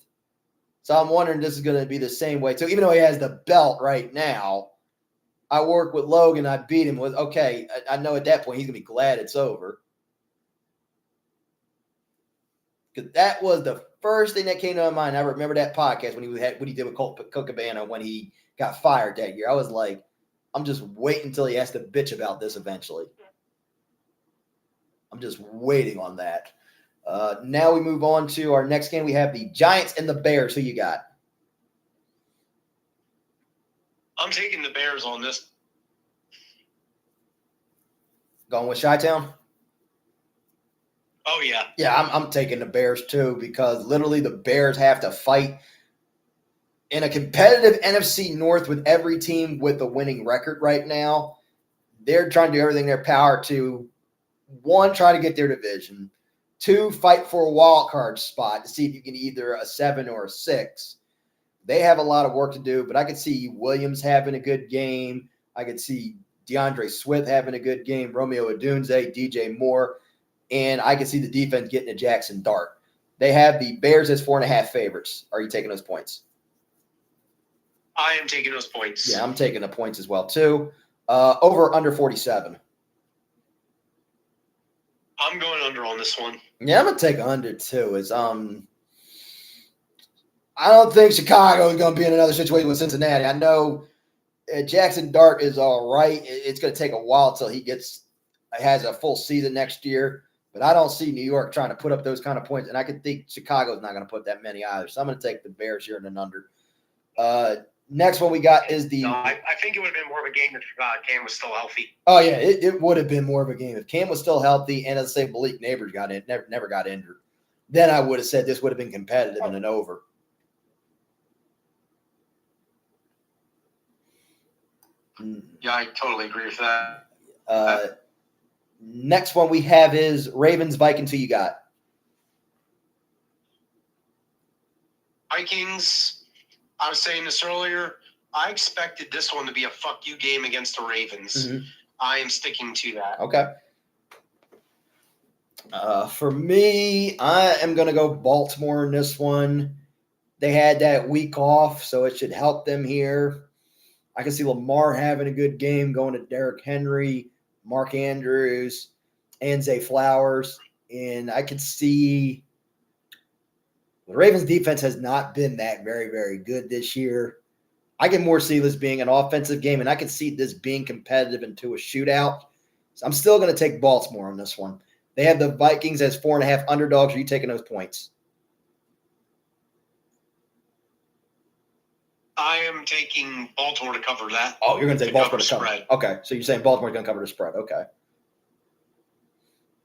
So I'm wondering this is going to be the same way. So even though he has the belt right now, I work with Logan. I beat him with, okay, I know at that point he's going to be glad it's over. Because that was the first thing that came to my mind. I remember that podcast when he did with Colt Cabana when he got fired that year. I was like, I'm just waiting until he has to bitch about this eventually. I'm just waiting on that. Now we move on to our next game. We have the Giants and the Bears. Who you got? I'm taking the Bears on this. Going with Chi-Town? Oh, yeah. Yeah, I'm taking the Bears too because literally the Bears have to fight in a competitive NFC North with every team with a winning record right now. They're trying to do everything in their power to, one, try to get their division. 2, fight for a wild card spot to see if you can either a 7 or a 6. They have a lot of work to do, but I could see Williams having a good game. I could see DeAndre Swift having a good game, Romeo Odunze, DJ Moore, and I could see the defense getting to Jackson Dart. They have the Bears as 4.5 favorites. Are you taking those points? I am taking those points. Yeah, I'm taking the points as well, too. Over under 47. I'm going under on this one. Yeah, I'm going to take under, too. I don't think Chicago is going to be in another situation with Cincinnati. I know Jackson Dart is all right. It's going to take a while until he has a full season next year. But I don't see New York trying to put up those kind of points. And I could think Chicago's not going to put that many either. So I'm going to take the Bears here in an under. Next one we got is the. No, I think it would have been more of a game if Cam was still healthy. Oh, yeah, it would have been more of a game. If Cam was still healthy and, let's say, Malik Neighbors never got injured, then I would have said this would have been competitive and an over. Yeah, I totally agree with that. Next one we have is Ravens-Vikings. Who you got? Vikings, I was saying this earlier, I expected this one to be a fuck you game against the Ravens. Mm-hmm. I am sticking to that. Okay. For me, I am going to go Baltimore in this one. They had that week off, so it should help them here. I can see Lamar having a good game, going to Derrick Henry, Mark Andrews, and Zay Flowers. And I could see the Ravens defense has not been that very, very good this year. I can more see this being an offensive game, and I can see this being competitive into a shootout. So I'm still going to take Baltimore on this one. They have the Vikings as 4.5 underdogs. Are you taking those points? I am taking Baltimore to cover that. Oh, you're going to take Baltimore to cover. Spread. Okay, so you're saying Baltimore's going to cover the spread. Okay.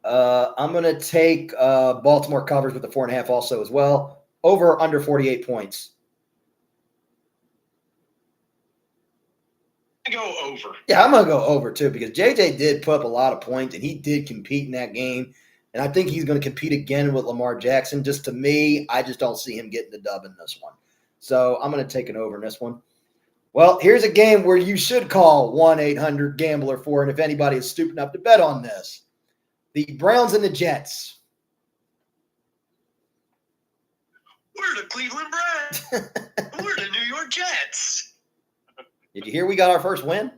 I'm going to take Baltimore covers with the 4.5 also as well. Over or under 48 points? I go over. Yeah, I'm going to go over too because JJ did put up a lot of points and he did compete in that game. And I think he's going to compete again with Lamar Jackson. Just to me, I just don't see him getting the dub in this one. So I'm going to take an over in this one. Well, here's a game where you should call 1-800-GAMBLER for, and if anybody is stupid enough to bet on this. The Browns and the Jets. We're the Cleveland Browns. We're the New York Jets. Did you hear we got our first win?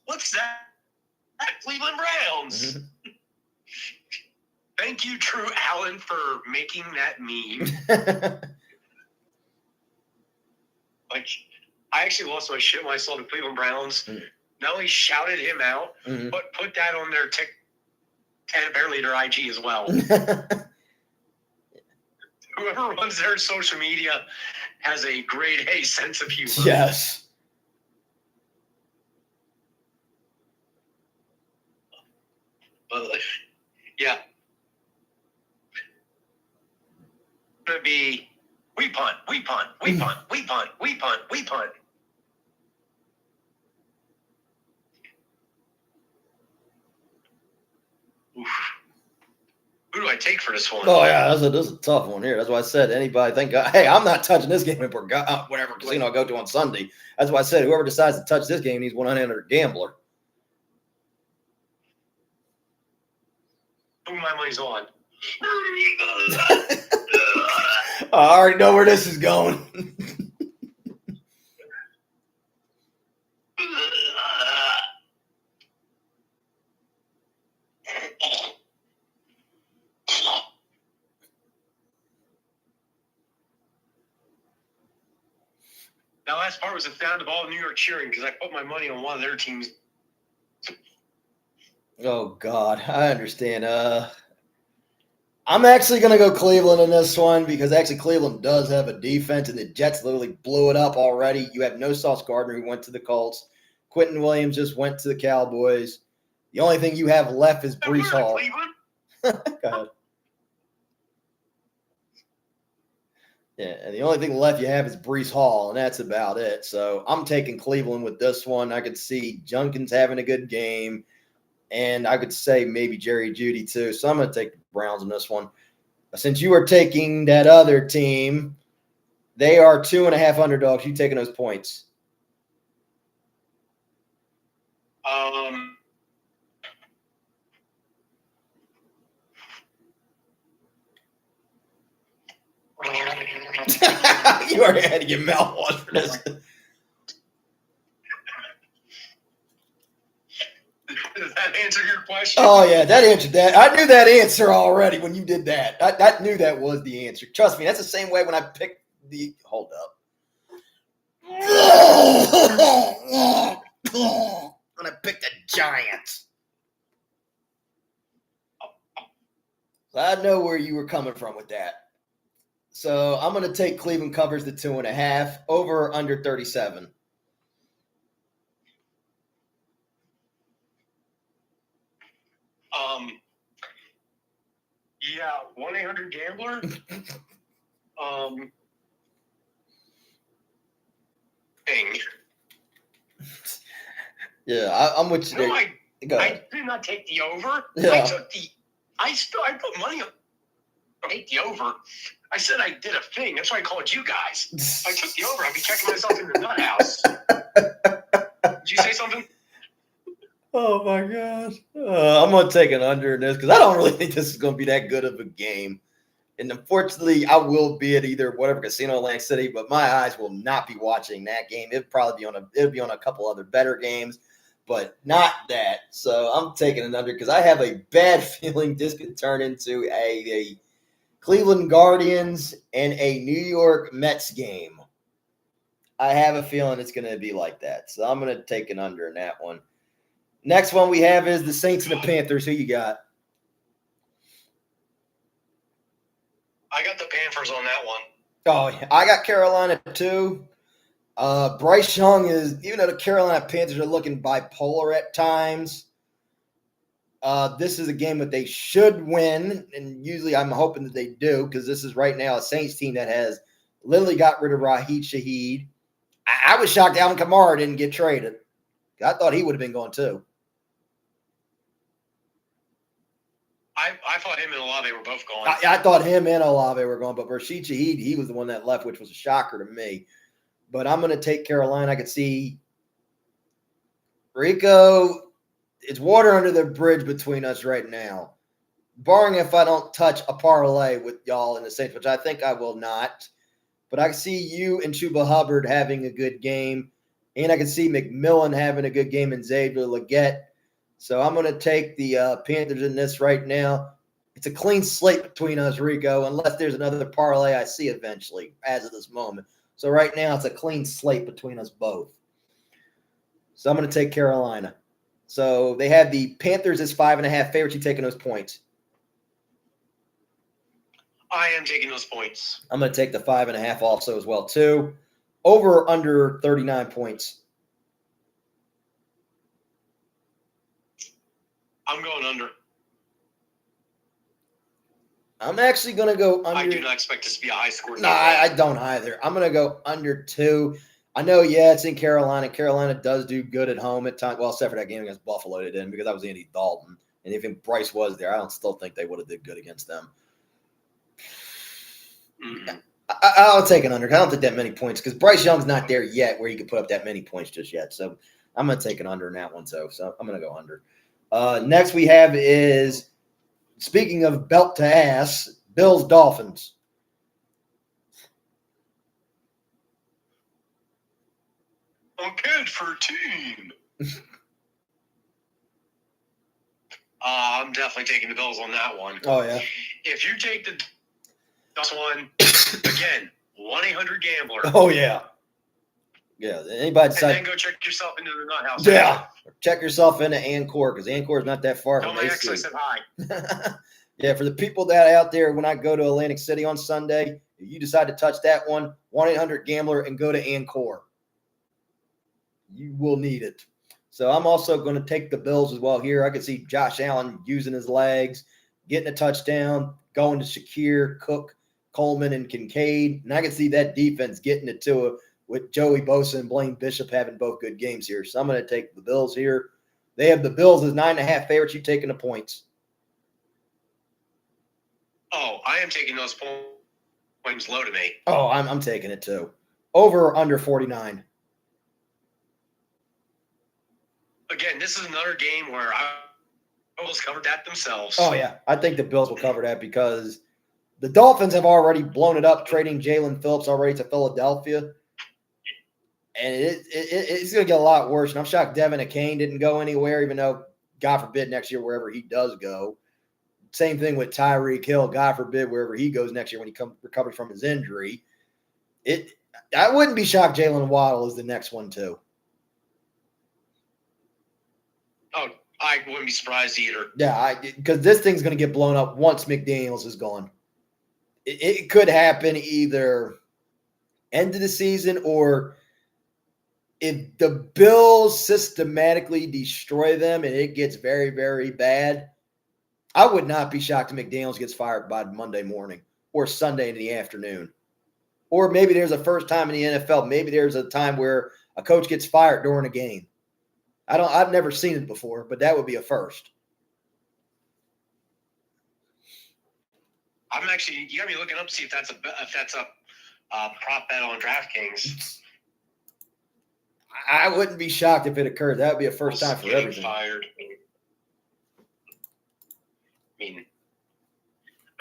What's that? Cleveland Browns. Mm-hmm. Thank you, Drew Allen, for making that meme. Like, I actually lost my shit when I saw the Cleveland Browns. Mm. Not only shouted him out, but put that on their and apparently their IG as well. Whoever runs their social media has a grade A sense of humor. Yes. Yeah. Gonna be we punt, we punt, we punt, we punt, we punt, we punt. Oof. Who do I take for this one? Oh, yeah, this is a tough one here. That's why I said anybody think, hey, I'm not touching this game if we're whatever casino I go to on Sunday. That's why I said whoever decides to touch this game needs 1-800-GAMBLER. Who my money's on? I already know where this is going. That last part was a down the ball New York cheering because I put my money on one of their teams. Oh, God. I understand. I'm actually going to go Cleveland in this one because actually Cleveland does have a defense, and the Jets literally blew it up already. You have no Sauce Gardner who went to the Colts. Quentin Williams just went to the Cowboys. The only thing you have left is Breece Hall. Go ahead. Yeah, and the only thing left you have is Breece Hall, and that's about it. So I'm taking Cleveland with this one. I could see Junkins having a good game, and I could say maybe Jerry Jeudy too. So I'm going to take the Browns in this one. Since you are taking that other team, they are 2.5 underdogs. You taking those points? You already had to get mouth wash for this. Does that answer your question? Oh, yeah, that answered that. I knew that answer already when you did that. I knew that was the answer. Trust me, that's the same way when I picked the – hold up. I'm gonna pick the Giants. So I know where you were coming from with that. So I'm gonna take Cleveland covers the 2.5 over or under 37. Yeah, 1-800-GAMBLER. Thing. Yeah, I'm with you No, there. Go ahead. I did not take the over. Yeah. I put money on take the over. I said I did a thing. That's why I called you guys. I took the over. I'd be checking myself in the nut house. Did you say something? Oh my gosh. I'm going to take an under in this because I don't really think this is going to be that good of a game. And unfortunately, I will be at either whatever casino Atlantic City, but my eyes will not be watching that game. It'll be on a couple other better games, but not that. So I'm taking an under because I have a bad feeling this could turn into a Cleveland Guardians and a New York Mets game. I have a feeling it's going to be like that. So I'm going to take an under in that one. Next one we have is the Saints and the Panthers. Who you got? I got the Panthers on that one. Oh, yeah. I got Carolina too. Bryce Young is, even though the Carolina Panthers are looking bipolar at times, this is a game that they should win. And usually I'm hoping that they do because this is right now a Saints team that has literally got rid of Raheem Shaheed. I was shocked Alvin Kamara didn't get traded. I thought he would have been going too. I thought him and Olave were both gone. I thought him and Olave were going, but Rashid Shaheed, he was the one that left, which was a shocker to me. But I'm going to take Carolina. I could see Rico. It's water under the bridge between us right now. Barring if I don't touch a parlay with y'all in the Saints, which I think I will not. But I can see you and Chuba Hubbard having a good game. And I can see McMillan having a good game and Xavier Legette. So I'm going to take the Panthers in this right now. It's a clean slate between us, Rico, unless there's another parlay I see eventually as of this moment. So right now it's a clean slate between us both. So I'm going to take Carolina. So they have the Panthers as 5.5 favorites. You taking those points? I am taking those points. I'm going to take the 5.5 also as well too. Over or under 39 points? I'm going under. I'm actually going to go under. I do not expect this to be a high score. No, I don't either. I'm going to go under 2. I know, yeah, it's in Carolina. Carolina does do good at home at times. Well, except for that game against Buffalo, they didn't because that was Andy Dalton. And if Bryce was there, I don't still think they would have did good against them. Mm-hmm. I'll take an under. I don't think that many points because Bryce Young's not there yet where he could put up that many points just yet. So I'm going to take an under in that one. So I'm going to go under. Next we have is, speaking of belt to ass, Bills Dolphins. I'm good for a team. I'm definitely taking the Bills on that one. Oh, yeah. If you take the one, again, 1-800-GAMBLER. Oh, yeah. Yeah, anybody decide. And then go check yourself into the nut house. Yeah, check yourself into Ancor because Ancor is not that far Tell from my ex I AC. said hi. Yeah, for the people that out there, when I go to Atlantic City on Sunday, if you decide to touch that one, 1-800-GAMBLER and go to Ancor. You will need it. So I'm also going to take the Bills as well here. I can see Josh Allen using his legs, getting a touchdown, going to Shakir, Cook, Coleman, and Kincaid. And I can see that defense getting it to it with Joey Bosa and Blaine Bishop having both good games here. So I'm going to take the Bills here. They have the Bills as 9.5 favorites. You taking the points? Oh, I am taking those points low to me. Oh, I'm taking it too. Over or under 49? Again, this is another game where I almost covered that themselves. Oh, yeah. I think the Bills will cover that because the Dolphins have already blown it up, trading Jalen Phillips already to Philadelphia. And it's going to get a lot worse. And I'm shocked Devin Akane didn't go anywhere, even though, God forbid, next year, wherever he does go. Same thing with Tyreek Hill. God forbid, wherever he goes next year when he recovers from his injury. I wouldn't be shocked Jalen Waddle is the next one, too. I wouldn't be surprised either. Yeah, because this thing's going to get blown up once McDaniels is gone. It could happen either end of the season or if the Bills systematically destroy them and it gets very, very bad. I would not be shocked if McDaniels gets fired by Monday morning or Sunday in the afternoon. Or maybe there's a first time in the NFL. Maybe there's a time where a coach gets fired during a game. I've never seen it before, but that would be a first. I'm actually, you got me looking up to see if that's a prop bet on DraftKings. I wouldn't be shocked if it occurred. That would be a first time for everything. Fired. I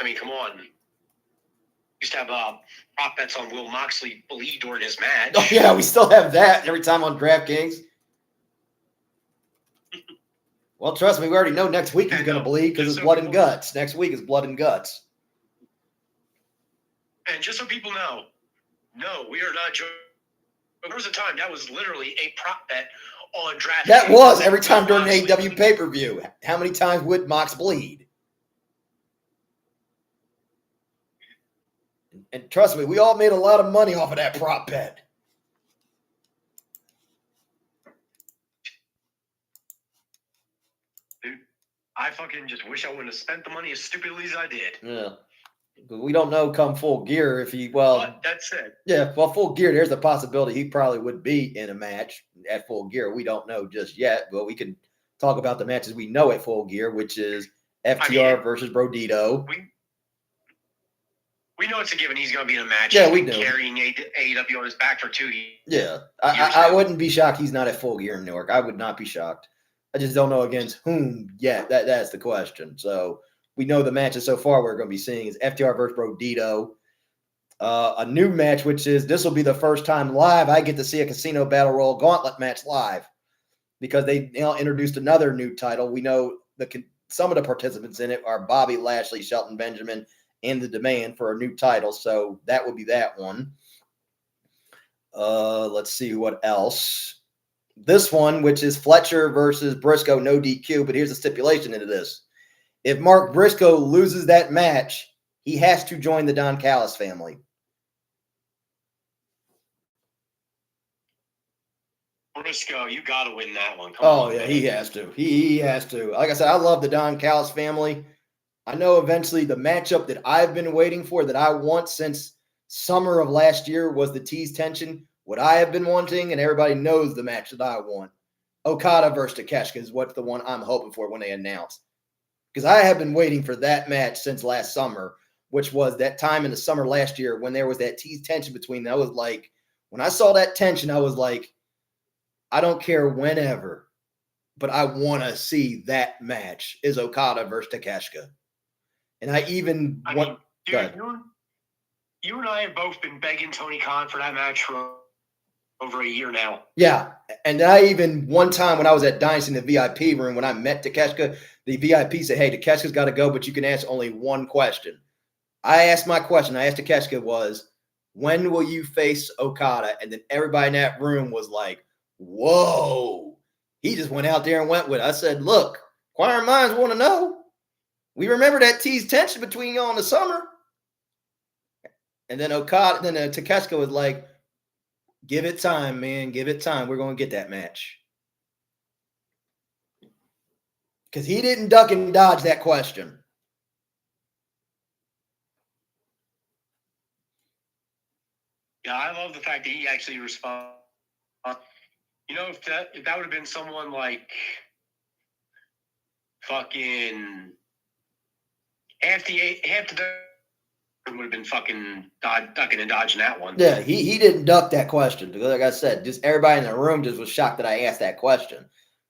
mean, come on. Used to have prop bets on Will Moxley bleed during his match. Oh yeah, we still have that every time on DraftKings. Well, trust me, we already know next week he's going to bleed because it's blood and guts. Next week is blood and guts. And just so people know, no, we are not joking. There was a time that was literally a prop bet on DraftKings. That was every time during an AEW pay-per-view. How many times would Mox bleed? And trust me, we all made a lot of money off of that prop bet. Dude, I fucking just wish I wouldn't have spent the money as stupidly as I did. Yeah. But we don't know come full gear if he, well. But that's it. Yeah, well, full gear, there's a possibility he probably would be in a match at full gear. We don't know just yet, but we can talk about the matches we know at full gear, which is FTR versus Brodito. We know it's a given. He's going to be in a match. Yeah, He's we been do. Carrying AEW on his back for 2 years. Yeah, I wouldn't be shocked he's not at full gear in Newark. I would not be shocked. I just don't know against whom yet. That's the question. So we know the matches so far we're going to be seeing is FTR versus Brodito. A new match, which is this will be the first time live I get to see a Casino Battle Royal Gauntlet match live because they introduced another new title. We know some of the participants in it are Bobby Lashley, Shelton Benjamin, and the demand for a new title. So that would be that one. Let's see what else. This one, which is Fletcher versus Briscoe, no DQ, but here's a stipulation into this. If Mark Briscoe loses that match, he has to join the Don Callis family. Briscoe, you got to win that one. Come on, yeah, he has to. He has to. Like I said, I love the Don Callis family. I know eventually the matchup that I've been waiting for, that I want since summer of last year, was the Tease Tension. What I have been wanting, and everybody knows the match that I want. Okada versus Takeshita is what's the one I'm hoping for when they announce. Because I have been waiting for that match since last summer, which was that time in the summer last year when there was that Tease Tension between them. I was like, when I saw that tension, I was like, I don't care whenever, but I want to see that match is Okada versus Takeshita. And I want. Dude, you and I have both been begging Tony Khan for that match for over a year now. Yeah. And one time when I was at Dynasty in the VIP room, when I met Takeshita, the VIP said, hey, Takeshita's got to go, but you can ask only one question. I asked Takeshita was, when will you face Okada? And then everybody in that room was like, whoa. He just went out there and went with it. I said, look, inquiring minds want to know. We remember that Tease Tension between y'all in the summer. And then Takeshita was like, give it time, man. Give it time. We're going to get that match. Because he didn't duck and dodge that question. Yeah, I love the fact that he actually responded. You know, if that would have been someone like fucking half the would have been fucking ducking and dodging that one. Yeah, he didn't duck that question. Like I said, just everybody in the room just was shocked that I asked that question.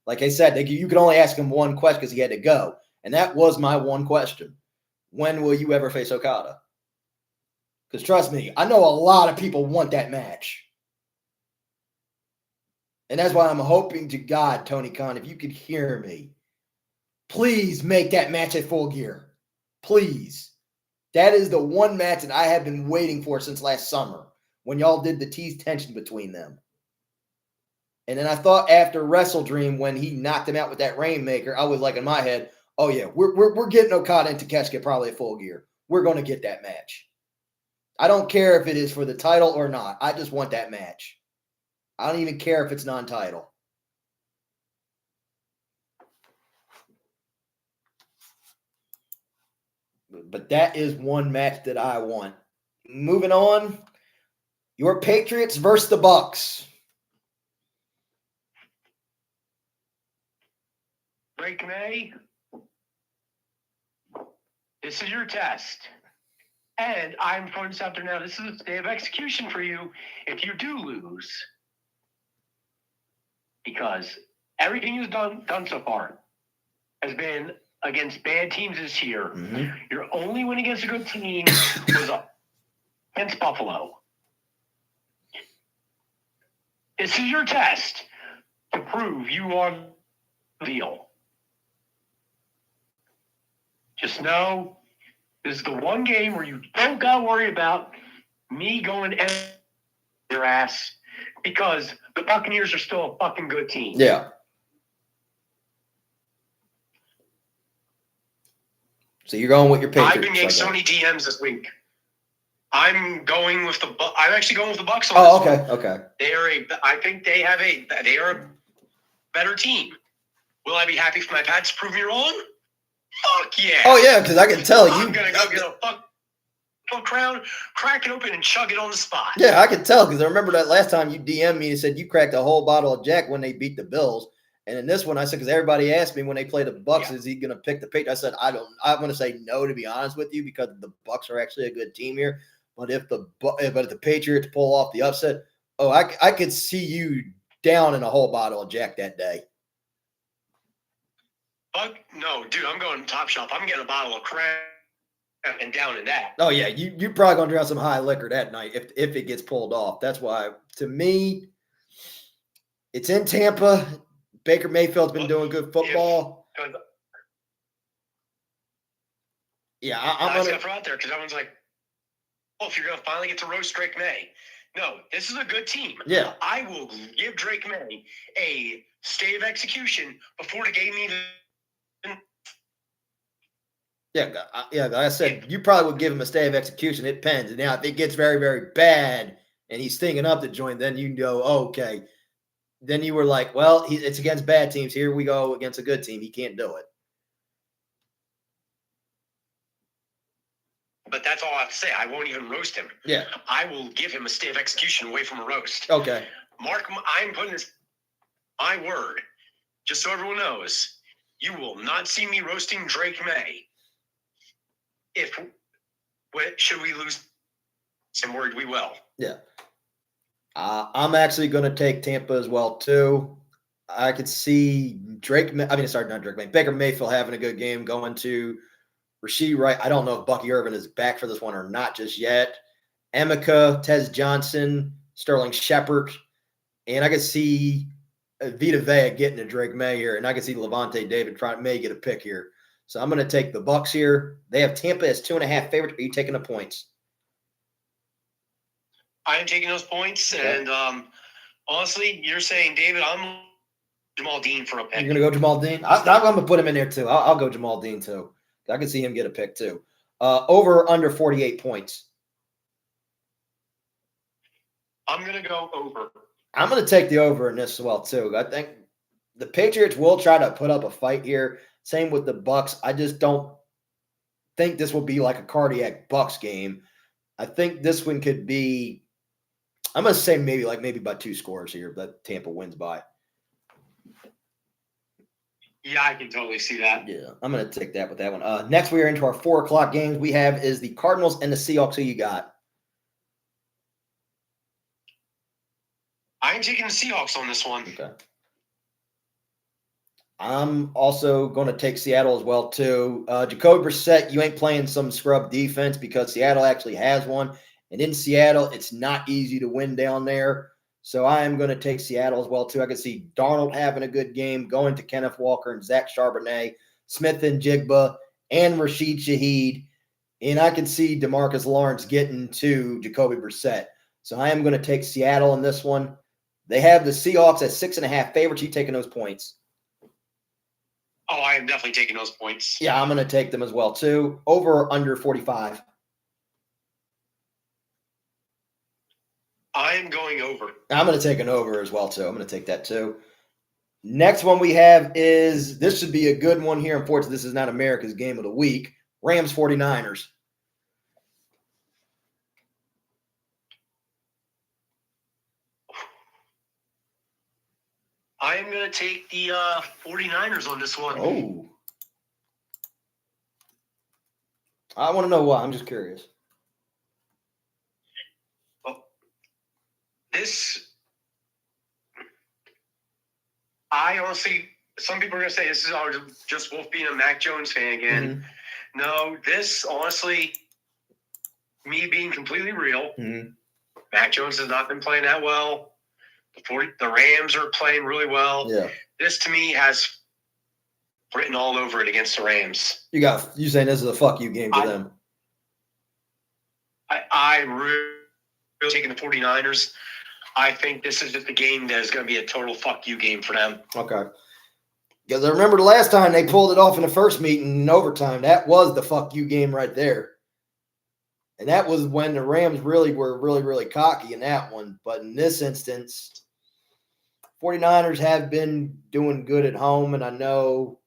Like I said, you could only ask him one question because he had to go. And that was my one question. When will you ever face Okada? Because trust me, I know a lot of people want that match. And that's why I'm hoping to God, Tony Khan, if you could hear me, please make that match at Full Gear. Please. That is the one match that I have been waiting for since last summer when y'all did the Tease Tension between them. And then I thought after Wrestle Dream, when he knocked him out with that Rainmaker, I was like in my head, oh yeah, we're getting Okada and Takeshita probably at Full Gear. We're going to get that match. I don't care if it is for the title or not. I just want that match. I don't even care if it's non-title. But that is one match that I want. Moving on, your Patriots versus the Bucks. Drake May, this is your test. And I'm throwing this out there now. This is a day of execution for you if you do lose. Because everything you've done so far has been against bad teams this year. Mm-hmm. Your only win against a good team was against Buffalo. This is your test to prove you are the deal. Just know this is the one game where you don't got to worry about me going your ass because the Buccaneers are still a fucking good team. Yeah. So you're going with your Patriots. I've been getting so many DMs this week. I'm actually going with the Bucks on Oh, this okay, one. okay. I think they are a better team. Will I be happy for my Pats to prove me wrong? Fuck yeah. Oh yeah, because I can tell I'm you. gonna go get a fuck crown, crack it open, and chug it on the spot. Yeah, I can tell because I remember that last time you DM'd me and said you cracked a whole bottle of Jack when they beat the Bills. And in this one, I said, because everybody asked me when they play the Bucks, is he going to pick the Patriots? I said, I'm going to say no, to be honest with you, because the Bucks are actually a good team here. But if the Patriots pull off the upset, I could see you down in a whole bottle of Jack that day. No, dude, I'm going top shelf. I'm getting a bottle of Crown and down in that. Oh yeah, you're probably going to drown some high liquor that night if it gets pulled off. That's why, to me, it's in Tampa. Baker Mayfield's been doing good football. Yeah, I'm going to throw out there because everyone's like, "Oh, if you're going to finally get to roast Drake May." No, this is a good team. Yeah, I will give Drake May a stay of execution before the game even. Yeah, like I said, you probably would give him a stay of execution. It depends. Now, if it gets very, very bad and he's stinging up the joint, then you go, okay. Then you were like, well, it's against bad teams. Here we go against a good team. He can't do it. But that's all I have to say. I won't even roast him. Yeah. I will give him a stay of execution away from a roast. Okay. Mark, I'm putting this, my word, just so everyone knows, you will not see me roasting Drake May. Should we lose some word, we will. Yeah. I'm actually going to take Tampa as well, too. I could see Baker Mayfield having a good game, going to Rashee Wright. I don't know if Bucky Irvin is back for this one or not just yet. Emeka, Tez Johnson, Sterling Shepard. And I could see Vita Vea getting to Drake May here. And I could see Levante David may get a pick here. So I'm going to take the Bucks here. They have Tampa as 2.5 favorite. Are you taking the points? I am taking those points. Okay. And honestly, you're saying, David, I'm Jamal Dean for a pick. You're going to go Jamal Dean? I'm going to put him in there, too. I'll go Jamal Dean, too. I can see him get a pick, too. Over or under 48 points? I'm going to go over. I'm going to take the over in this as well, too. I think the Patriots will try to put up a fight here. Same with the Bucks. I just don't think this will be like a cardiac Bucks game. I think this one could be, I'm going to say maybe by 2 scores here that Tampa wins by. Yeah, I can totally see that. Yeah, I'm going to take that with that one. Next, we are into our 4 o'clock games. We have is the Cardinals and the Seahawks. Who you got? I'm taking the Seahawks on this one. Okay. I'm also going to take Seattle as well, too. Jacoby Brissett, you ain't playing some scrub defense because Seattle actually has one. And in Seattle, it's not easy to win down there. So I am going to take Seattle as well, too. I can see Darnold having a good game, going to Kenneth Walker and Zach Charbonnet, Smith and Jigba, and Rashid Shaheed. And I can see DeMarcus Lawrence getting to Jacoby Brissett. So I am going to take Seattle in this one. They have the Seahawks at 6.5 favorites. You taking those points? Oh, I am definitely taking those points. Yeah, I'm going to take them as well, too. Over or under 45? I am going over. I'm going to take an over as well, too. I'm going to take that, too. Next one we have is, this should be a good one here. Unfortunately, this is not America's game of the week. Rams 49ers. I am going to take the 49ers on this one. Oh. I want to know why. I'm just curious. Well, I honestly, some people are going to say this is just Wolf being a Mac Jones fan again. Mm-hmm. No, this, honestly, me being completely real, Mm-hmm. Mac Jones has not been playing that well. The Rams are playing really well. Yeah. This, to me, has written all over it against the Rams. You saying this is a fuck you game for them? I really taking the 49ers. I think this is just a game that is going to be a total fuck you game for them. Okay. Because I remember the last time they pulled it off in the first meeting in overtime. That was the fuck you game right there. And that was when the Rams really were really cocky in that one. But in this instance, 49ers have been doing good at home. And I know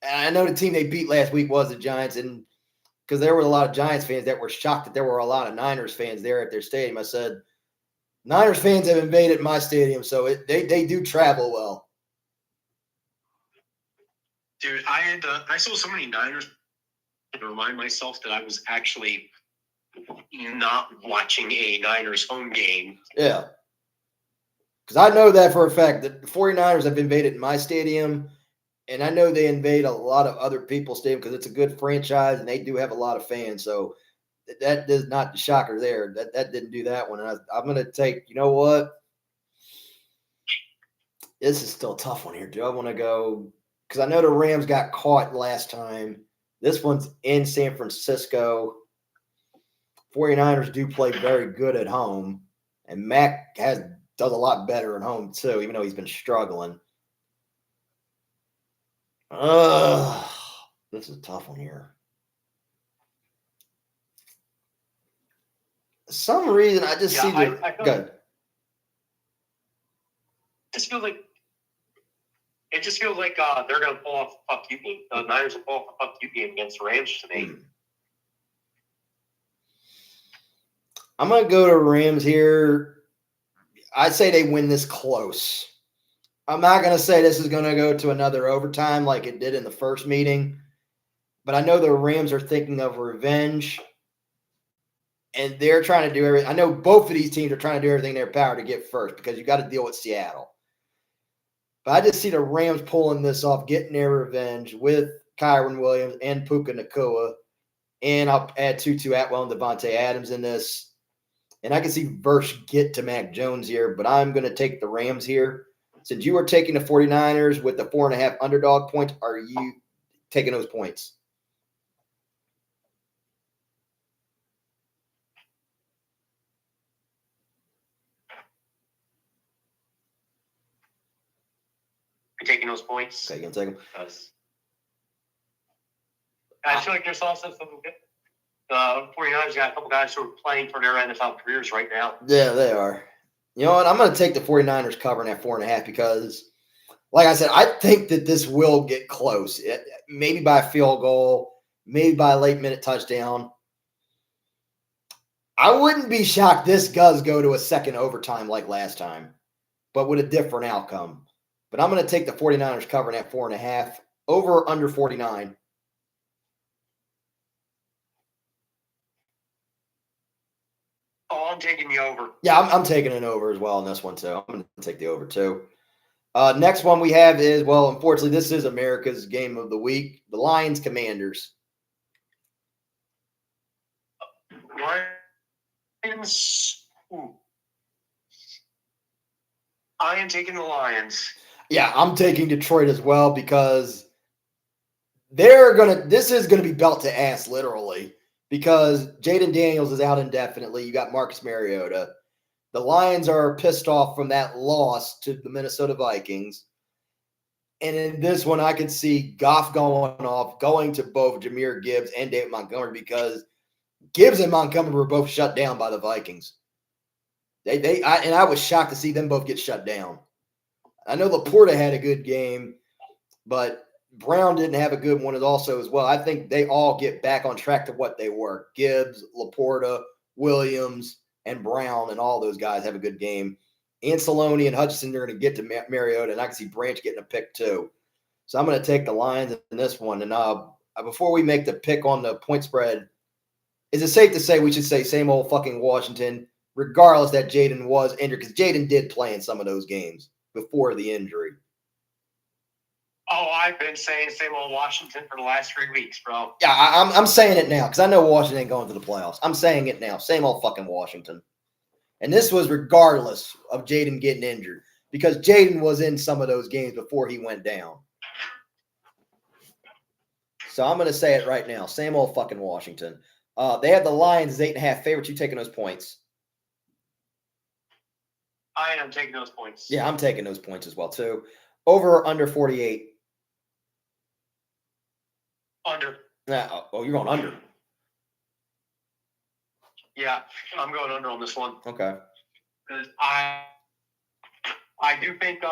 the team they beat last week was the Giants. And because there were a lot of Giants fans that were shocked that there were a lot of Niners fans there at their stadium. I said, Niners fans have invaded my stadium, so they do travel well. Dude, I saw so many Niners to remind myself that I was actually not watching a Niners home game. Yeah. Because I know that for a fact that the 49ers have invaded my stadium, and I know they invade a lot of other people's stadium because it's a good franchise, and they do have a lot of fans, so that is not the shocker there. That didn't do that one. And I'm going to take, you know what? This is still a tough one here. Do I want to go? Because I know the Rams got caught last time. This one's in San Francisco. 49ers do play very good at home. And Mac does a lot better at home, too, even though he's been struggling. This is a tough one here. Some reason I just see the good. It just feels like they're going to pull off a fuck you game. The Niners will pull off a fuck you game against the Rams to me. I'm going to go to Rams here. I'd say they win this close. I'm not going to say this is going to go to another overtime like it did in the first meeting, but I know the Rams are thinking of revenge. And they're trying to do everything. I know both of these teams are trying to do everything in their power to get first because you got to deal with Seattle. But I just see the Rams pulling this off, getting their revenge with Kyren Williams and Puka Nacua. And I'll add Tutu Atwell and Devontae Adams in this. And I can see Verse get to Mac Jones here, but I'm going to take the Rams here. Since you are taking the 49ers with the 4.5 underdog points, are you taking those points? Taking those points. Okay, you can take them. I feel like there's also some good. The 49ers got a couple guys who are playing for their NFL careers right now. Yeah, they are. You know what? I'm going to take the 49ers covering at 4.5 because, like I said, I think that this will get close. Maybe by a field goal, maybe by a late-minute touchdown. I wouldn't be shocked this does go to a second overtime like last time, but with a different outcome. But I'm going to take the 49ers covering at 4.5, over or under 49. Oh, I'm taking the over. Yeah, I'm taking an over as well on this one, too. I'm going to take the over, too. Next one we have is, well, unfortunately, this is America's game of the week, the Lions Commanders. Lions. Ooh. I am taking the Lions. Yeah, I'm taking Detroit as well because this is going to be belt to ass, literally, because Jaden Daniels is out indefinitely. You got Marcus Mariota. The Lions are pissed off from that loss to the Minnesota Vikings. And in this one, I could see Goff going to both Jahmyr Gibbs and David Montgomery because Gibbs and Montgomery were both shut down by the Vikings. I was shocked to see them both get shut down. I know Laporta had a good game, but Brown didn't have a good one also as well. I think they all get back on track to what they were. Gibbs, Laporta, Williams, and Brown, and all those guys have a good game. Anceloni and Hutchinson are going to get to Mariota, and I can see Branch getting a pick too. So I'm going to take the Lions in this one. And before we make the pick on the point spread, is it safe to say we should say same old fucking Washington, regardless that Jaden was injured? Because Jaden did play in some of those games before the injury. Oh, I've been saying same old Washington for the last 3 weeks, bro. Yeah, I'm saying it now because I know Washington ain't going to the playoffs. I'm saying it now. Same old fucking Washington. And this was regardless of Jaden getting injured because Jaden was in some of those games before he went down. So I'm going to say it right now. Same old fucking Washington. They have the Lions as 8.5 favorites. You taking those points? I am taking those points. Yeah, I'm taking those points as well, too. Over or under 48? Under. Oh, you're going under. Yeah, I'm going under on this one. Okay. Because I do think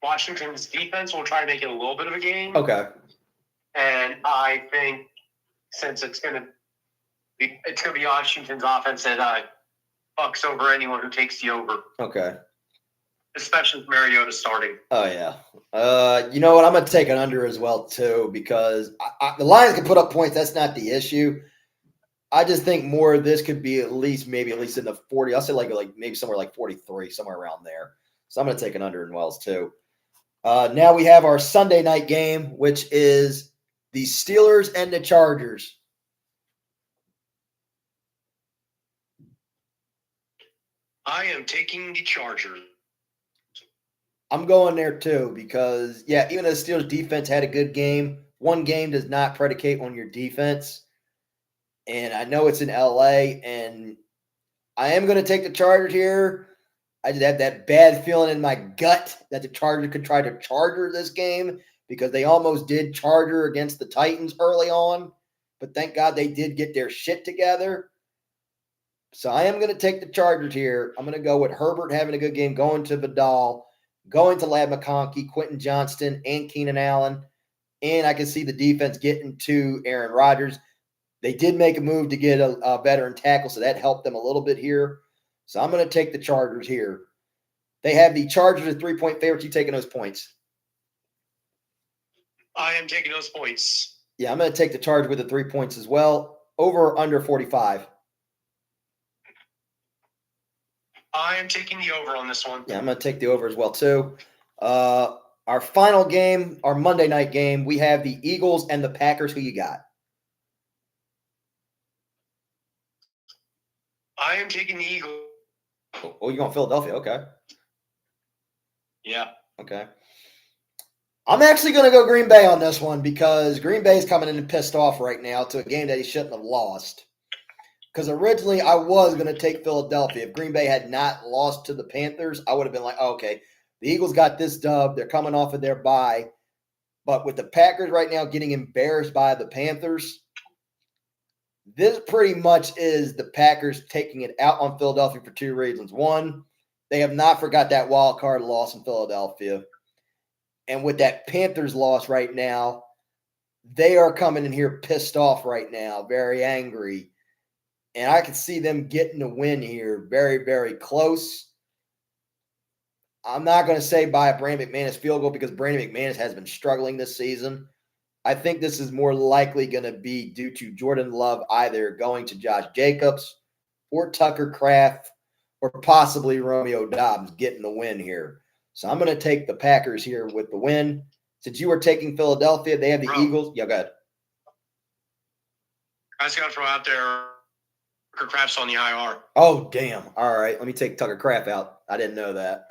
Washington's defense will try to make it a little bit of a game. Okay. And I think since it's gonna be Washington's offense that fucks over anyone who takes the over. Okay. Especially with Mariota starting. Oh, yeah. You know what? I'm going to take an under as well, too, because the Lions can put up points. That's not the issue. I just think more of this could be at least in the 40. I'll say like maybe somewhere like 43, somewhere around there. So I'm going to take an under in Wells, too. Now we have our Sunday night game, which is the Steelers and the Chargers. I am taking the Chargers. I'm going there too because, yeah, even though the Steelers defense had a good game, one game does not predicate on your defense. And I know it's in LA, and I am going to take the Chargers here. I just have that bad feeling in my gut that the Chargers could try to Charger this game because they almost did Charger against the Titans early on. But thank God they did get their shit together. So I am going to take the Chargers here. I'm going to go with Herbert having a good game, going to Vidal, going to Ladd McConkey, Quentin Johnston, and Keenan Allen. And I can see the defense getting to Aaron Rodgers. They did make a move to get a veteran tackle, so that helped them a little bit here. So I'm going to take the Chargers here. They have the Chargers as 3-point favorites. You taking those points? I am taking those points. Yeah, I'm going to take the Chargers with the 3 points as well. Over or under 45? I am taking the over on this one. Yeah, I'm going to take the over as well, too. Our final game, our Monday night game, we have the Eagles and the Packers. Who you got? I am taking the Eagles. Oh, you're going Philadelphia. Okay. Yeah. Okay. I'm actually going to go Green Bay on this one because Green Bay is coming in and pissed off right now to a game that he shouldn't have lost. Because originally I was going to take Philadelphia. If Green Bay had not lost to the Panthers, I would have been like, oh, okay, the Eagles got this dub. They're coming off of their bye. But with the Packers right now getting embarrassed by the Panthers, this pretty much is the Packers taking it out on Philadelphia for two reasons. One, they have not forgot that wild card loss in Philadelphia. And with that Panthers loss right now, they are coming in here pissed off right now, very angry. And I can see them getting a win here very, very close. I'm not going to say by a Brandon McManus field goal because Brandon McManus has been struggling this season. I think this is more likely going to be due to Jordan Love either going to Josh Jacobs or Tucker Kraft or possibly Romeo Dobbs getting the win here. So I'm going to take the Packers here with the win. Since you were taking Philadelphia, they have the Eagles. Yeah, go ahead. I just got to throw out there Tucker Kraft's on the IR. Oh, damn. All right. Let me take Tucker Kraft out. I didn't know that.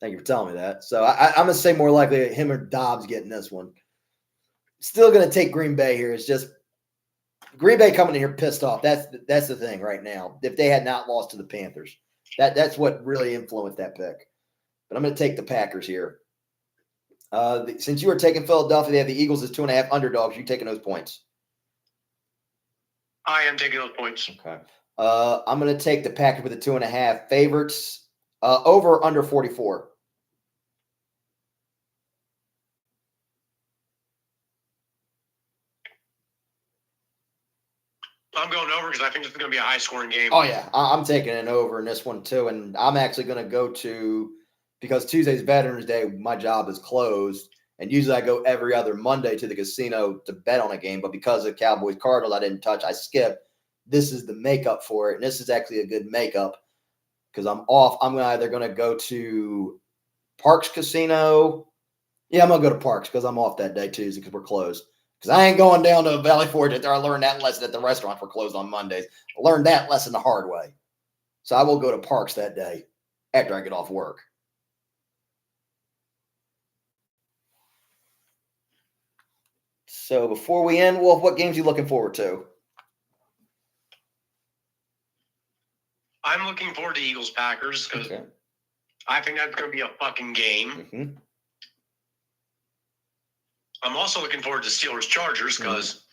Thank you for telling me that. So I'm going to say more likely him or Dobbs getting this one. Still going to take Green Bay here. It's just Green Bay coming in here pissed off. That's the thing right now. If they had not lost to the Panthers. That's what really influenced that pick. But I'm going to take the Packers here. Since you were taking Philadelphia, they have the Eagles as 2.5 underdogs. You taking those points? I am taking those points. Okay. I'm going to take the Packers with the 2.5 favorites. Over under 44. I'm going over because I think this is going to be a high-scoring game. Oh, yeah. I'm taking an over in this one, too. And I'm actually going to go to, because Tuesday's Veterans Day, my job is closed. And usually I go every other Monday to the casino to bet on a game. But because of Cowboys Cardinals, I didn't touch. I skipped. This is the makeup for it. And this is actually a good makeup because I'm off. I'm either going to go to Parks Casino. Yeah, I'm going to go to Parks because I'm off that day, Tuesday, because we're closed. Because I ain't going down to Valley Forge after I learned that lesson at the restaurant for closed on Mondays. I learned that lesson the hard way. So I will go to Parks that day after I get off work. So before we end, Wolf, what games are you looking forward to? I'm looking forward to Eagles-Packers because I think that's going to be a fucking game. Mm-hmm. I'm also looking forward to Steelers-Chargers because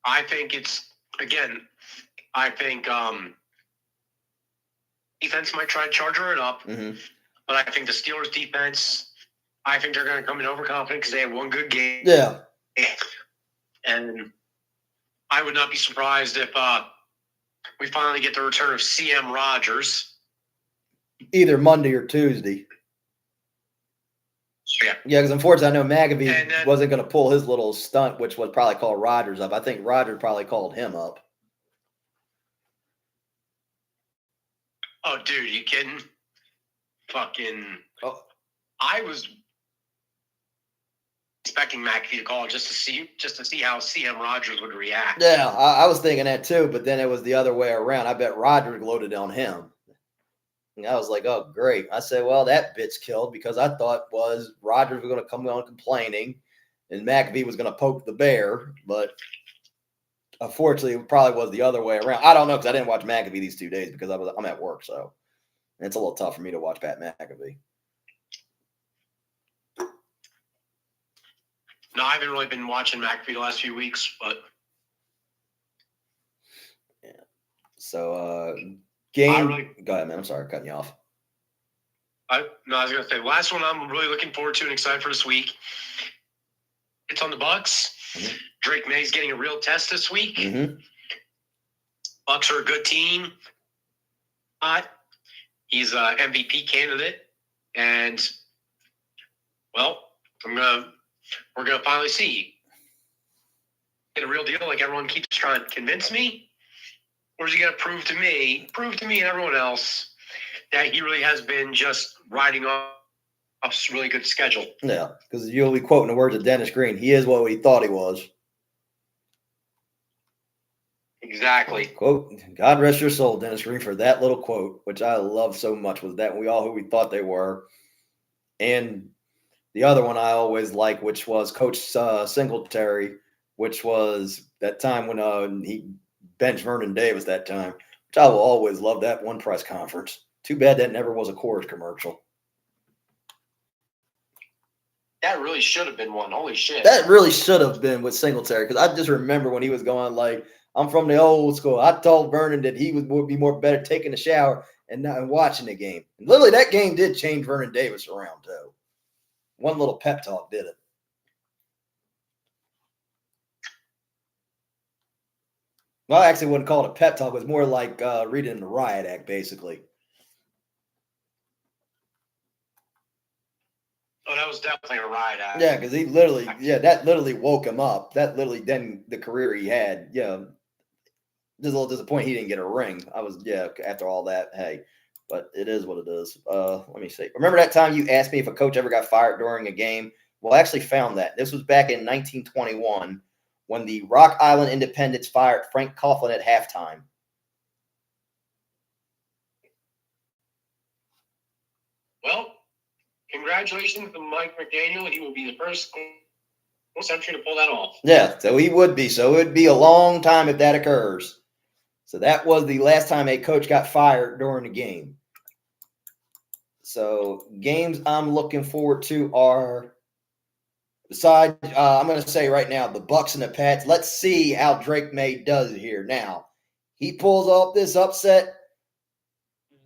I think it's, again, I think defense might try to charger it up, but I think the Steelers defense, I think they're going to come in overconfident because they had one good game. Yeah. And I would not be surprised if we finally get the return of CM Rogers. Either Monday or Tuesday. Yeah. Yeah, because unfortunately, I know McAfee wasn't going to pull his little stunt, which was probably call Rodgers up. I think Rodgers probably called him up. Oh, dude, you kidding? Fucking. Oh. I was expecting McAfee to call just to see how CM Rogers would react. Yeah, I was thinking that too, but then it was the other way around. I bet Rodgers loaded on him. And I was like, oh, great. I said, well, that bit's killed because I thought was Rodgers was going to come on complaining and McAfee was going to poke the bear. But unfortunately, it probably was the other way around. I don't know because I didn't watch McAfee these 2 days because I'm at work. So it's a little tough for me to watch Pat McAfee. No, I haven't really been watching McAfee the last few weeks, but. Yeah. So, game. Go ahead, man. I'm sorry, cutting you off. I was going to say, the last one I'm really looking forward to and excited for this week. It's on the Bucks. Mm-hmm. Drake May's getting a real test this week. Mm-hmm. Bucks are a good team. He's an MVP candidate, and well, we're gonna finally see. Get a real deal, like everyone keeps trying to convince me. Or is he going to prove to me and everyone else that he really has been just riding off a really good schedule? Yeah, because you'll be quoting the words of Dennis Green. He is what we thought he was. Exactly. Quote, God rest your soul, Dennis Green, for that little quote, which I love so much, was that we all who we thought they were. And the other one I always like, which was Coach Singletary, which was that time when he benched Vernon Davis that time, which I will always love that one press conference. Too bad that never was a Coors commercial. That really should have been one. Holy shit. That really should have been with Singletary, because I just remember when he was going like, I'm from the old school. I told Vernon that he would be more better taking a shower and not watching the game. And literally, that game did change Vernon Davis around, too. One little pep talk did it. Well, I actually wouldn't call it a pep talk. It was more like reading the riot act, basically. Oh, that was definitely a riot act. Yeah, because he literally, that literally woke him up. That literally, then the career he had, just a little disappointed he didn't get a ring. I was, after all that, hey, but it is what it is. Let me see. Remember that time you asked me if a coach ever got fired during a game? Well, I actually found that. This was back in 1921 when the Rock Island Independents fired Frank Coughlin at halftime. Well, congratulations to Mike McDaniel. He will be the first century to pull that off. Yeah, so he would be. So it would be a long time if that occurs. So that was the last time a coach got fired during the game. So games I'm looking forward to are, besides, I'm going to say right now, the Bucks and the Pats. Let's see how Drake May does here. Now, he pulls off this upset,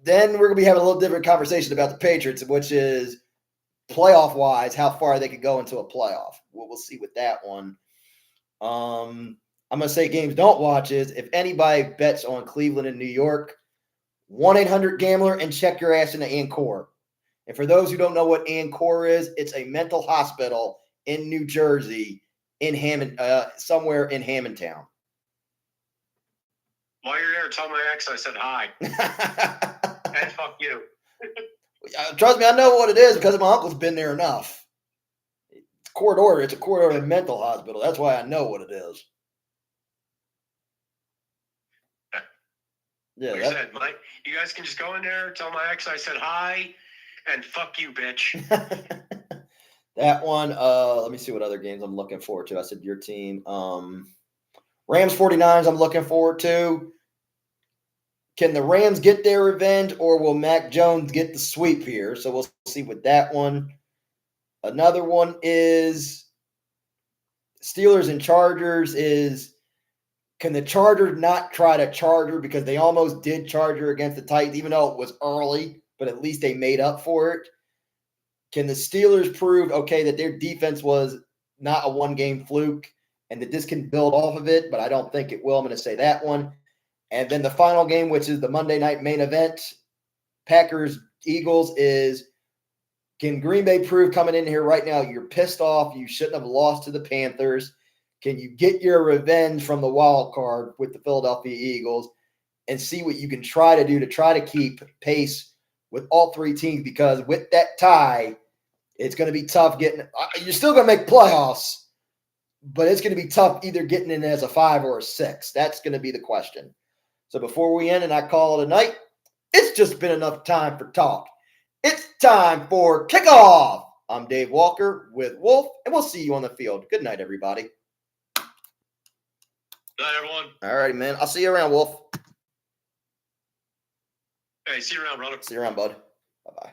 then we're going to be having a little different conversation about the Patriots, which is playoff-wise, how far they could go into a playoff. We'll see with that one. I'm going to say games don't watch is, if anybody bets on Cleveland and New York, 1-800-GAMBLER and check your ass into Ancor. And for those who don't know what Ancor is, it's a mental hospital in New Jersey, in somewhere in Hammondtown. While you're there, tell my ex I said hi. And fuck you. Trust me, I know what it is because my uncle's been there enough. It's court order. It's a court order mental hospital. That's why I know what it is. Yeah, like I said, Mike, you guys can just go in there, tell my ex I said hi, and fuck you, bitch. That one, let me see what other games I'm looking forward to. I said your team. Rams 49ers I'm looking forward to. Can the Rams get their revenge, or will Mac Jones get the sweep here? So we'll see with that one. Another one is Steelers and Chargers is, can the Chargers not try to charger, because they almost did charger against the Titans, even though it was early, but at least they made up for it. Can the Steelers prove, okay, that their defense was not a one-game fluke and that this can build off of it? But I don't think it will. I'm going to say that one. And then the final game, which is the Monday night main event, Packers-Eagles, is, can Green Bay prove coming in here right now you're pissed off, you shouldn't have lost to the Panthers? Can you get your revenge from the wild card with the Philadelphia Eagles and see what you can try to do to try to keep pace with all three teams? Because with that tie, it's going to be tough getting – you're still going to make playoffs, but it's going to be tough either getting in as a 5 or a 6. That's going to be the question. So before we end and I call it a night, it's just been enough time for talk. It's time for kickoff. I'm Dave Walker with Wolf, and we'll see you on the field. Good night, everybody. Good night, everyone. All righty, man. I'll see you around, Wolf. Hey, see you around, brother. See you around, bud. Bye-bye.